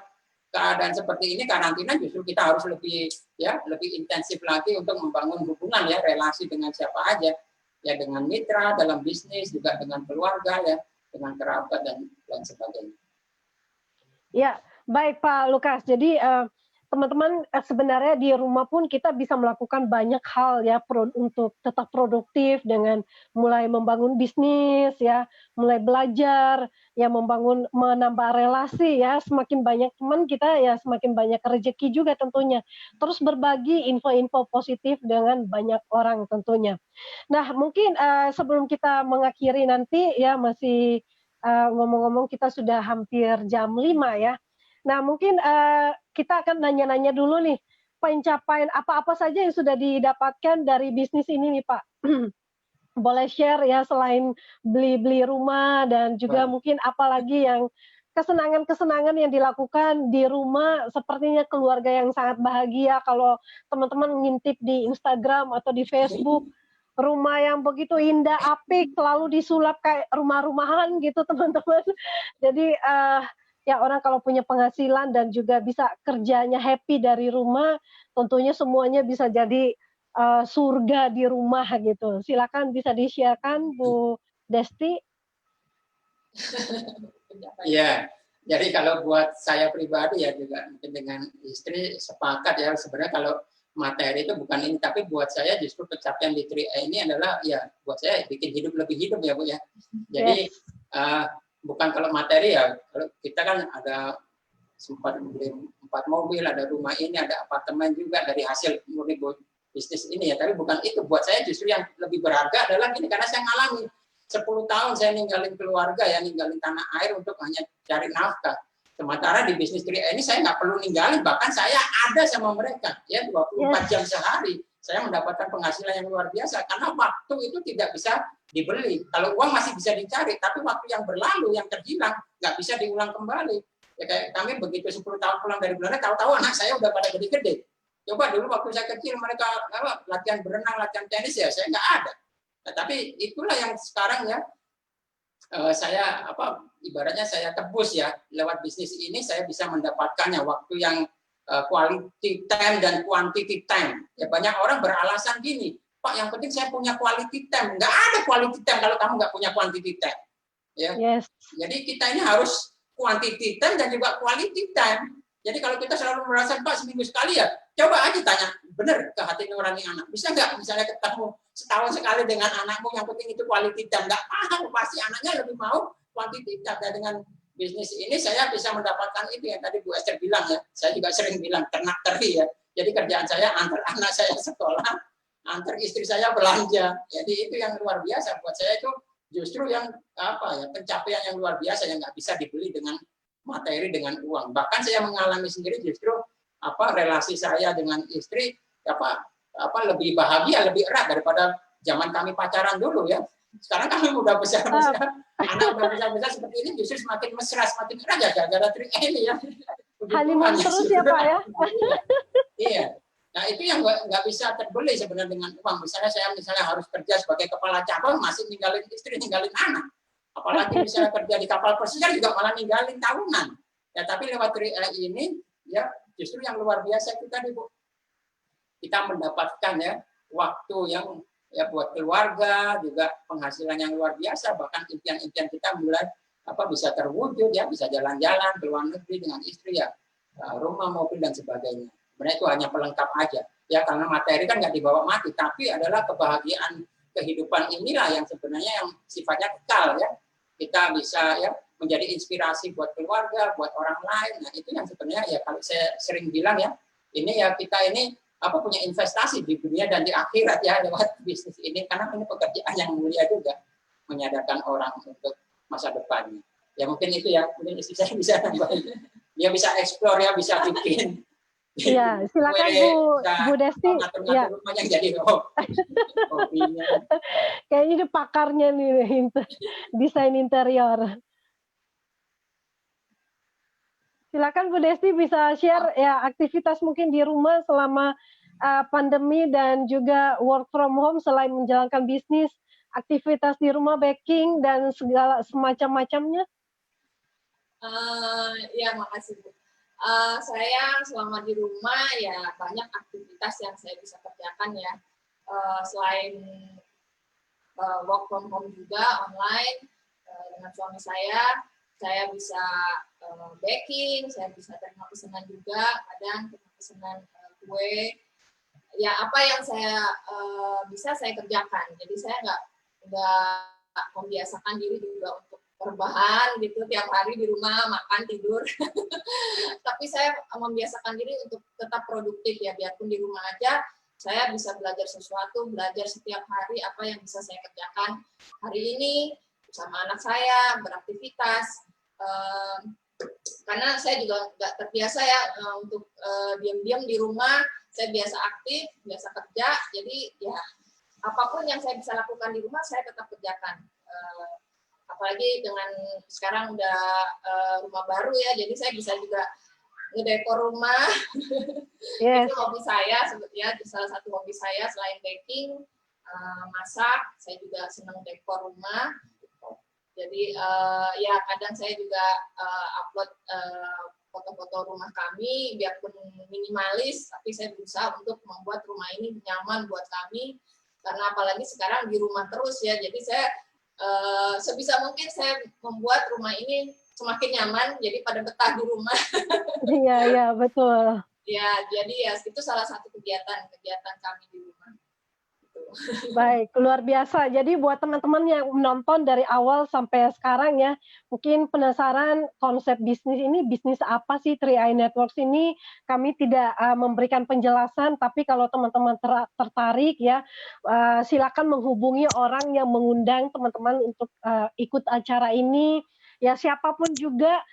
Speaker 2: keadaan seperti ini, karantina, justru kita harus lebih intensif lagi untuk membangun hubungan ya, relasi dengan siapa aja ya, dengan mitra dalam bisnis, juga dengan keluarga ya, dengan kerabat dan sebagainya.
Speaker 1: Ya, baik Pak Lukas. Jadi teman-teman sebenarnya di rumah pun kita bisa melakukan banyak hal ya untuk tetap produktif, dengan mulai membangun bisnis ya, mulai belajar ya, menambah relasi ya, semakin banyak teman kita ya semakin banyak rezeki juga tentunya. Terus berbagi info-info positif dengan banyak orang tentunya. Nah, mungkin sebelum kita mengakhiri nanti ya, masih ngomong-ngomong kita sudah hampir jam 5 ya. Nah, mungkin kita akan nanya-nanya dulu nih, pencapaian apa-apa saja yang sudah didapatkan dari bisnis ini nih Pak? Boleh share ya, selain beli rumah, dan juga mungkin apalagi yang kesenangan-kesenangan yang dilakukan di rumah, sepertinya keluarga yang sangat bahagia kalau teman-teman ngintip di Instagram atau di Facebook, rumah yang begitu indah, apik, selalu disulap kayak rumah-rumahan gitu teman-teman. Jadi ya orang kalau punya penghasilan dan juga bisa kerjanya happy dari rumah, tentunya semuanya bisa jadi surga di rumah gitu. Silakan bisa di-share-kan Bu Desti.
Speaker 2: Iya, jadi kalau buat saya pribadi ya juga mungkin dengan istri sepakat ya, sebenarnya kalau materi itu bukan ini, tapi buat saya justru pencapaian di 3E ini adalah ya buat saya bikin hidup lebih hidup ya Bu ya. Jadi bukan kalau materi ya, kalau kita kan ada sempat beli 4 mobil, ada rumah ini, ada apartemen juga dari hasil murni bisnis ini ya, tapi bukan itu. Buat saya justru yang lebih berharga adalah ini, karena saya ngalami 10 tahun saya ninggalin keluarga ya, ninggalin tanah air untuk hanya cari nafkah. Sementara di bisnis 3E ini saya nggak perlu ninggalin, bahkan saya ada sama mereka ya 24 jam sehari. Saya mendapatkan penghasilan yang luar biasa karena waktu itu tidak bisa dibeli. Kalau uang masih bisa dicari, tapi waktu yang berlalu, yang terhilang, nggak bisa diulang kembali. Ya kayak kami begitu 10 tahun pulang dari Belanda, tahu-tahu anak saya udah pada gede-gede. Coba dulu waktu saya kecil mereka latihan berenang, latihan tenis ya, saya nggak ada. Nah, tapi itulah yang sekarang ya saya ibaratnya saya tebus ya, lewat bisnis ini saya bisa mendapatkannya waktu yang quality time dan quantity time. Ya banyak orang beralasan gini, Pak, yang penting saya punya quality time. Nggak ada quality time kalau kamu nggak punya quantity time. Ya.
Speaker 1: Yes.
Speaker 2: Jadi kita ini harus quantity time dan juga quality time. Jadi kalau kita selalu merasa, Pak, seminggu sekali ya, coba aja tanya, benar ke hati nurani anak. Bisa nggak misalnya ketemu setahun sekali dengan anakmu, yang penting itu quality time. Nggak paham, pasti anaknya lebih mau quantity time. Dan dengan bisnis ini saya bisa mendapatkan itu yang tadi Bu Esther bilang ya. Saya juga sering bilang ternak teri ya. Jadi kerjaan saya antar anak saya sekolah, antar istri saya belanja. Jadi itu yang luar biasa buat saya, itu justru yang pencapaian yang luar biasa yang nggak bisa dibeli dengan materi, dengan uang. Bahkan saya mengalami sendiri justru relasi saya dengan istri lebih bahagia, lebih erat daripada zaman kami pacaran dulu ya. Sekarang kami udah besar-besar, anak udah besar-besar seperti ini, justru semakin mesra, semakin erat ya gara-gara trik ini ya.
Speaker 1: Honeymoon terus ya Pak ya.
Speaker 2: Iya. Nah itu yang nggak bisa terbeli sebenarnya dengan uang. Misalnya saya harus kerja sebagai kepala cabang, masih ninggalin istri, ninggalin anak. Apalagi misalnya kerja di kapal pesiar juga malah ninggalin tahunan. Ya tapi lewat 3i ini ya justru yang luar biasa kita mendapatkan ya waktu yang ya buat keluarga, juga penghasilan yang luar biasa, bahkan impian-impian kita mulai bisa terwujud ya, bisa jalan-jalan ke luar negeri dengan istri ya, rumah, mobil dan sebagainya. Sebenarnya itu hanya pelengkap aja ya, karena materi kan nggak dibawa mati, tapi adalah kebahagiaan kehidupan inilah yang sebenarnya yang sifatnya kekal ya. Kita bisa ya menjadi inspirasi buat keluarga, buat orang lain. Nah itu yang sebenarnya ya kalau saya sering bilang ya, ini ya kita ini punya investasi di dunia dan di akhirat ya lewat bisnis ini, karena ini pekerjaan yang mulia juga, menyadarkan orang untuk masa depannya. Ya mungkin itu ya, mungkin istri saya bisa nambahin. Dia bisa explore ya, bisa bikin.
Speaker 1: Iya, silakan Bu Desti.
Speaker 2: Ya. Rumahnya jadi hobinya.
Speaker 1: Kayaknya itu pakarnya nih desain interior. Silakan Bu Desti bisa share ya aktivitas mungkin di rumah selama pandemi dan juga work from home, selain menjalankan bisnis, aktivitas di rumah, baking dan segala semacam-macamnya.
Speaker 3: Ya, makasih Bu. Saya selama di rumah ya banyak aktivitas yang saya bisa kerjakan ya. Selain work from home juga online dengan suami saya bisa baking, saya bisa terima pesanan juga, kadang terima pesanan kue. Ya apa yang saya bisa saya kerjakan. Jadi saya nggak membiasakan diri juga untuk berbahan gitu tiap hari di rumah makan tidur. Tapi saya membiasakan diri untuk tetap produktif ya, biarpun di rumah aja saya bisa belajar sesuatu, belajar setiap hari apa yang bisa saya kerjakan hari ini bersama anak saya, beraktivitas. Karena saya juga nggak terbiasa ya untuk diam-diam di rumah, saya biasa aktif, biasa kerja, jadi ya apapun yang saya bisa lakukan di rumah saya tetap kerjakan. Apalagi dengan sekarang udah rumah baru ya, jadi saya bisa juga ngedekor rumah. Yes. Itu hobi saya sebetulnya, salah satu hobi saya selain baking, masak, saya juga senang dekor rumah. Jadi ya kadang saya juga upload foto-foto rumah kami, biarpun minimalis, tapi saya berusaha untuk membuat rumah ini nyaman buat kami, karena apalagi sekarang di rumah terus ya, jadi saya sebisa mungkin saya membuat rumah ini semakin nyaman, jadi pada betah di rumah.
Speaker 1: Iya, betul.
Speaker 3: Ya, jadi ya itu salah satu kegiatan kami di rumah.
Speaker 1: Baik, luar biasa. Jadi buat teman-teman yang menonton dari awal sampai sekarang ya, mungkin penasaran konsep bisnis ini, bisnis apa sih 3i Networks ini? Kami tidak memberikan penjelasan, tapi kalau teman-teman tertarik ya, silakan menghubungi orang yang mengundang teman-teman untuk ikut acara ini. Ya siapapun juga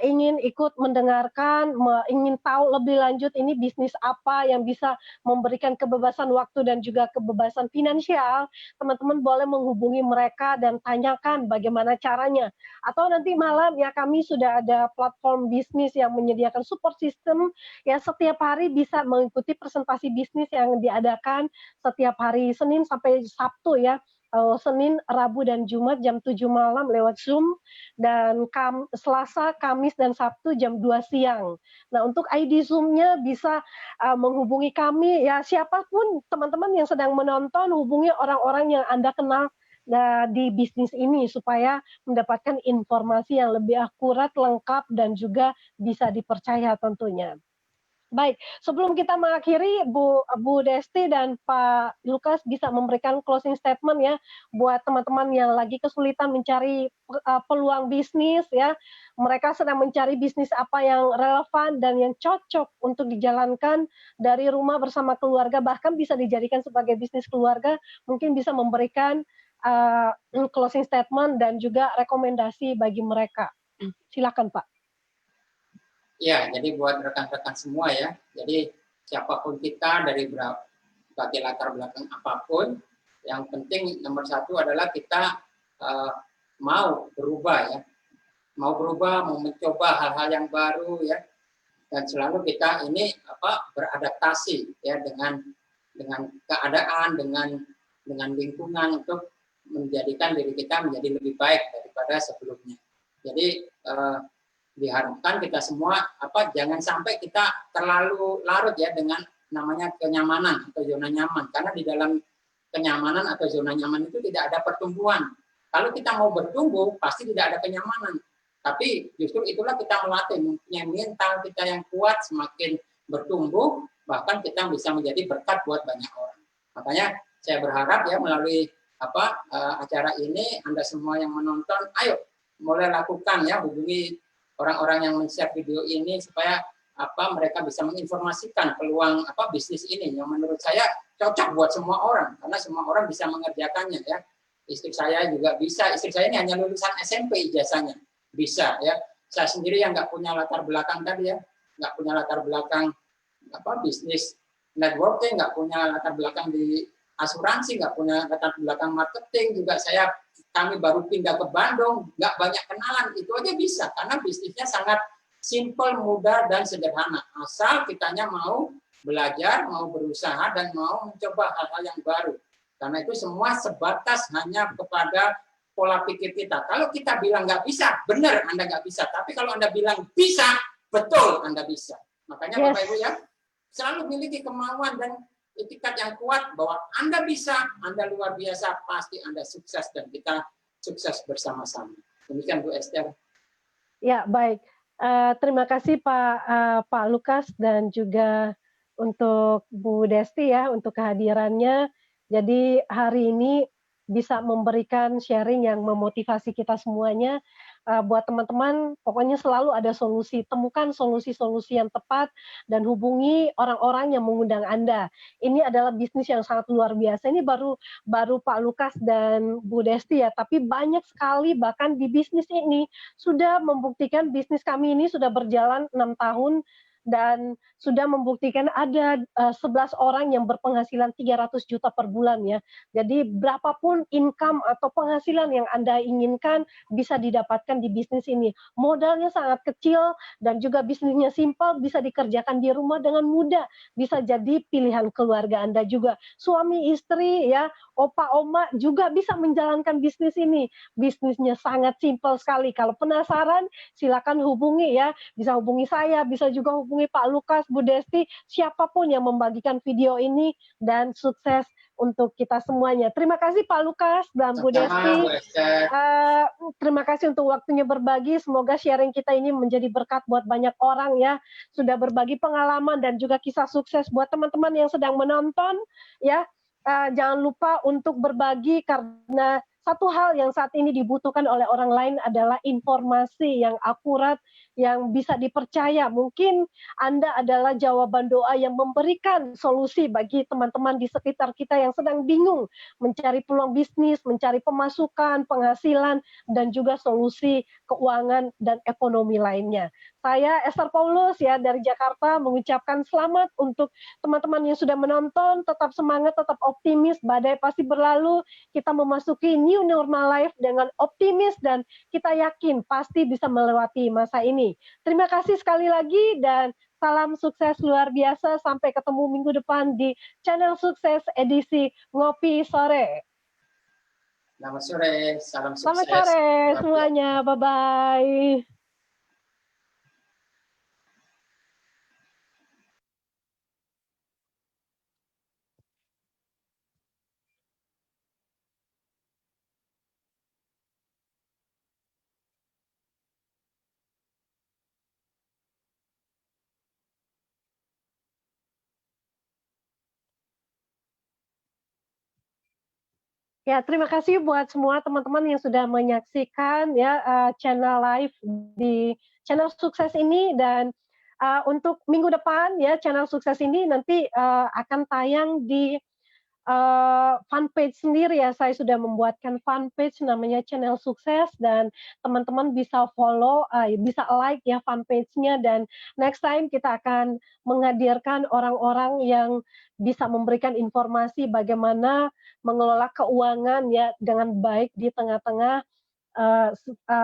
Speaker 1: ingin ikut mendengarkan, ingin tahu lebih lanjut ini bisnis apa yang bisa memberikan kebebasan waktu dan juga kebebasan finansial, teman-teman boleh menghubungi mereka dan tanyakan bagaimana caranya. Atau nanti malam ya kami sudah ada platform bisnis yang menyediakan support system, ya setiap hari bisa mengikuti presentasi bisnis yang diadakan setiap hari Senin sampai Sabtu ya. Senin, Rabu, dan Jumat jam 7 malam lewat Zoom, dan Selasa, Kamis, dan Sabtu jam 2 siang. Nah, untuk ID Zoom-nya bisa menghubungi kami, ya siapapun teman-teman yang sedang menonton, hubungi orang-orang yang Anda kenal di bisnis ini supaya mendapatkan informasi yang lebih akurat, lengkap, dan juga bisa dipercaya tentunya. Baik, sebelum kita mengakhiri, Bu Desti dan Pak Lukas bisa memberikan closing statement ya buat teman-teman yang lagi kesulitan mencari peluang bisnis ya. Mereka sedang mencari bisnis apa yang relevan dan yang cocok untuk dijalankan dari rumah bersama keluarga, bahkan bisa dijadikan sebagai bisnis keluarga. Mungkin bisa memberikan closing statement dan juga rekomendasi bagi mereka. Silakan Pak.
Speaker 2: Ya, jadi buat rekan-rekan semua ya, jadi siapapun kita dari berbagai latar belakang apapun, yang penting nomor satu adalah kita mau berubah ya, mau berubah, mau mencoba hal-hal yang baru ya, dan selalu kita ini beradaptasi ya dengan keadaan, dengan lingkungan untuk menjadikan diri kita menjadi lebih baik daripada sebelumnya. Jadi diharapkan kita semua jangan sampai kita terlalu larut ya dengan namanya kenyamanan atau zona nyaman, karena di dalam kenyamanan atau zona nyaman itu tidak ada pertumbuhan. Kalau kita mau bertumbuh pasti tidak ada kenyamanan, tapi justru itulah kita melatih mempunyai mental kita yang kuat, semakin bertumbuh bahkan kita bisa menjadi berkat buat banyak orang. Makanya saya berharap ya melalui acara ini Anda semua yang menonton, ayo mulai lakukan ya, hubungi orang-orang yang men-share video ini supaya mereka bisa menginformasikan peluang bisnis ini yang menurut saya cocok buat semua orang, karena semua orang bisa mengerjakannya ya. Istri saya juga bisa, istri saya ini hanya lulusan SMP ijazahnya, bisa ya. Saya sendiri yang nggak punya latar belakang tadi ya, nggak punya latar belakang bisnis networking, nggak punya latar belakang di asuransi, nggak punya latar belakang marketing, juga kami baru pindah ke Bandung, nggak banyak kenalan, itu aja bisa, karena bisnisnya sangat simple, mudah, dan sederhana. Asal kitanya mau belajar, mau berusaha, dan mau mencoba hal-hal yang baru. Karena itu semua sebatas hanya kepada pola pikir kita. Kalau kita bilang nggak bisa, benar Anda nggak bisa. Tapi kalau Anda bilang bisa, betul Anda bisa. Makanya yes, Bapak Ibu ya, selalu miliki kemauan dan itikat yang kuat bahwa Anda bisa, Anda luar biasa, pasti Anda sukses dan kita sukses bersama-sama. Demikian Bu Esther.
Speaker 1: Ya, baik. Terima kasih Pak Lukas dan juga untuk Bu Desti ya untuk kehadirannya. Jadi hari ini bisa memberikan sharing yang memotivasi kita semuanya. Buat teman-teman, pokoknya selalu ada solusi. Temukan solusi-solusi yang tepat dan hubungi orang-orang yang mengundang Anda. Ini adalah bisnis yang sangat luar biasa. Ini baru Pak Lukas dan Bu Desti ya, tapi banyak sekali bahkan di bisnis ini sudah membuktikan bisnis kami ini sudah berjalan 6 tahun dan sudah membuktikan ada 11 orang yang berpenghasilan 300 juta per bulan ya. Jadi berapapun income atau penghasilan yang Anda inginkan bisa didapatkan di bisnis ini. Modalnya sangat kecil dan juga bisnisnya simpel, bisa dikerjakan di rumah dengan mudah. Bisa jadi pilihan keluarga Anda juga. Suami istri ya, opa oma juga bisa menjalankan bisnis ini. Bisnisnya sangat simpel sekali. Kalau penasaran silakan hubungi ya. Bisa hubungi saya, bisa juga hubungi Pak Lukas, Bu Desti, siapapun yang membagikan video ini, dan sukses untuk kita semuanya. Terima kasih Pak Lukas dan Bu Desti. Terima kasih untuk waktunya berbagi. Semoga sharing kita ini menjadi berkat buat banyak orang ya. Sudah berbagi pengalaman dan juga kisah sukses buat teman-teman yang sedang menonton ya. Jangan lupa untuk berbagi, karena satu hal yang saat ini dibutuhkan oleh orang lain adalah informasi yang akurat, yang bisa dipercaya. Mungkin Anda adalah jawaban doa yang memberikan solusi bagi teman-teman di sekitar kita yang sedang bingung mencari peluang bisnis, mencari pemasukan, penghasilan, dan juga solusi keuangan dan ekonomi lainnya. Saya Esther Paulus ya dari Jakarta mengucapkan selamat untuk teman-teman yang sudah menonton. Tetap semangat, tetap optimis, badai pasti berlalu. Kita memasuki new normal life dengan optimis dan kita yakin pasti bisa melewati masa ini. Terima kasih sekali lagi dan salam sukses luar biasa. Sampai ketemu minggu depan di channel Sukses edisi Ngopi Sore.
Speaker 2: Selamat sore, salam
Speaker 1: Selamat
Speaker 2: sukses.
Speaker 1: sore
Speaker 2: Luar biasa.
Speaker 1: semuanya. Bye-bye. Ya, terima kasih buat semua teman-teman yang sudah menyaksikan ya channel live di channel sukses ini, dan untuk minggu depan ya channel sukses ini nanti akan tayang di fanpage sendiri ya. Saya sudah membuatkan fanpage namanya channel sukses, dan teman-teman bisa follow, bisa like ya fanpage-nya, dan next time kita akan menghadirkan orang-orang yang bisa memberikan informasi bagaimana mengelola keuangan ya dengan baik di tengah-tengah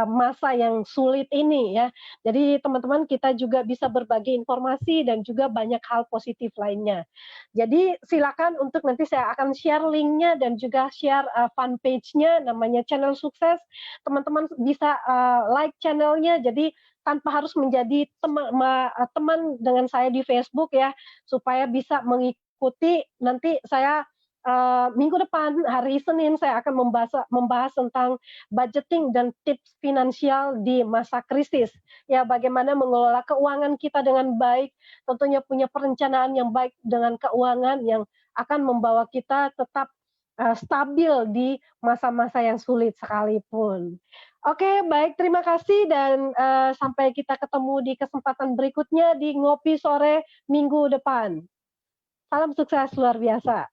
Speaker 1: masa yang sulit ini ya. Jadi teman-teman kita juga bisa berbagi informasi dan juga banyak hal positif lainnya. Jadi silakan untuk nanti saya akan share linknya dan juga share fan page-nya namanya channel sukses. Teman-teman bisa like channelnya, jadi tanpa harus menjadi teman dengan saya di Facebook ya, supaya bisa mengikuti nanti saya minggu depan hari Senin saya akan membahas tentang budgeting dan tips finansial di masa krisis. Ya, bagaimana mengelola keuangan kita dengan baik, tentunya punya perencanaan yang baik dengan keuangan yang akan membawa kita tetap stabil di masa-masa yang sulit sekalipun. Oke, baik, terima kasih, dan sampai kita ketemu di kesempatan berikutnya di Ngopi Sore minggu depan. Salam sukses luar biasa.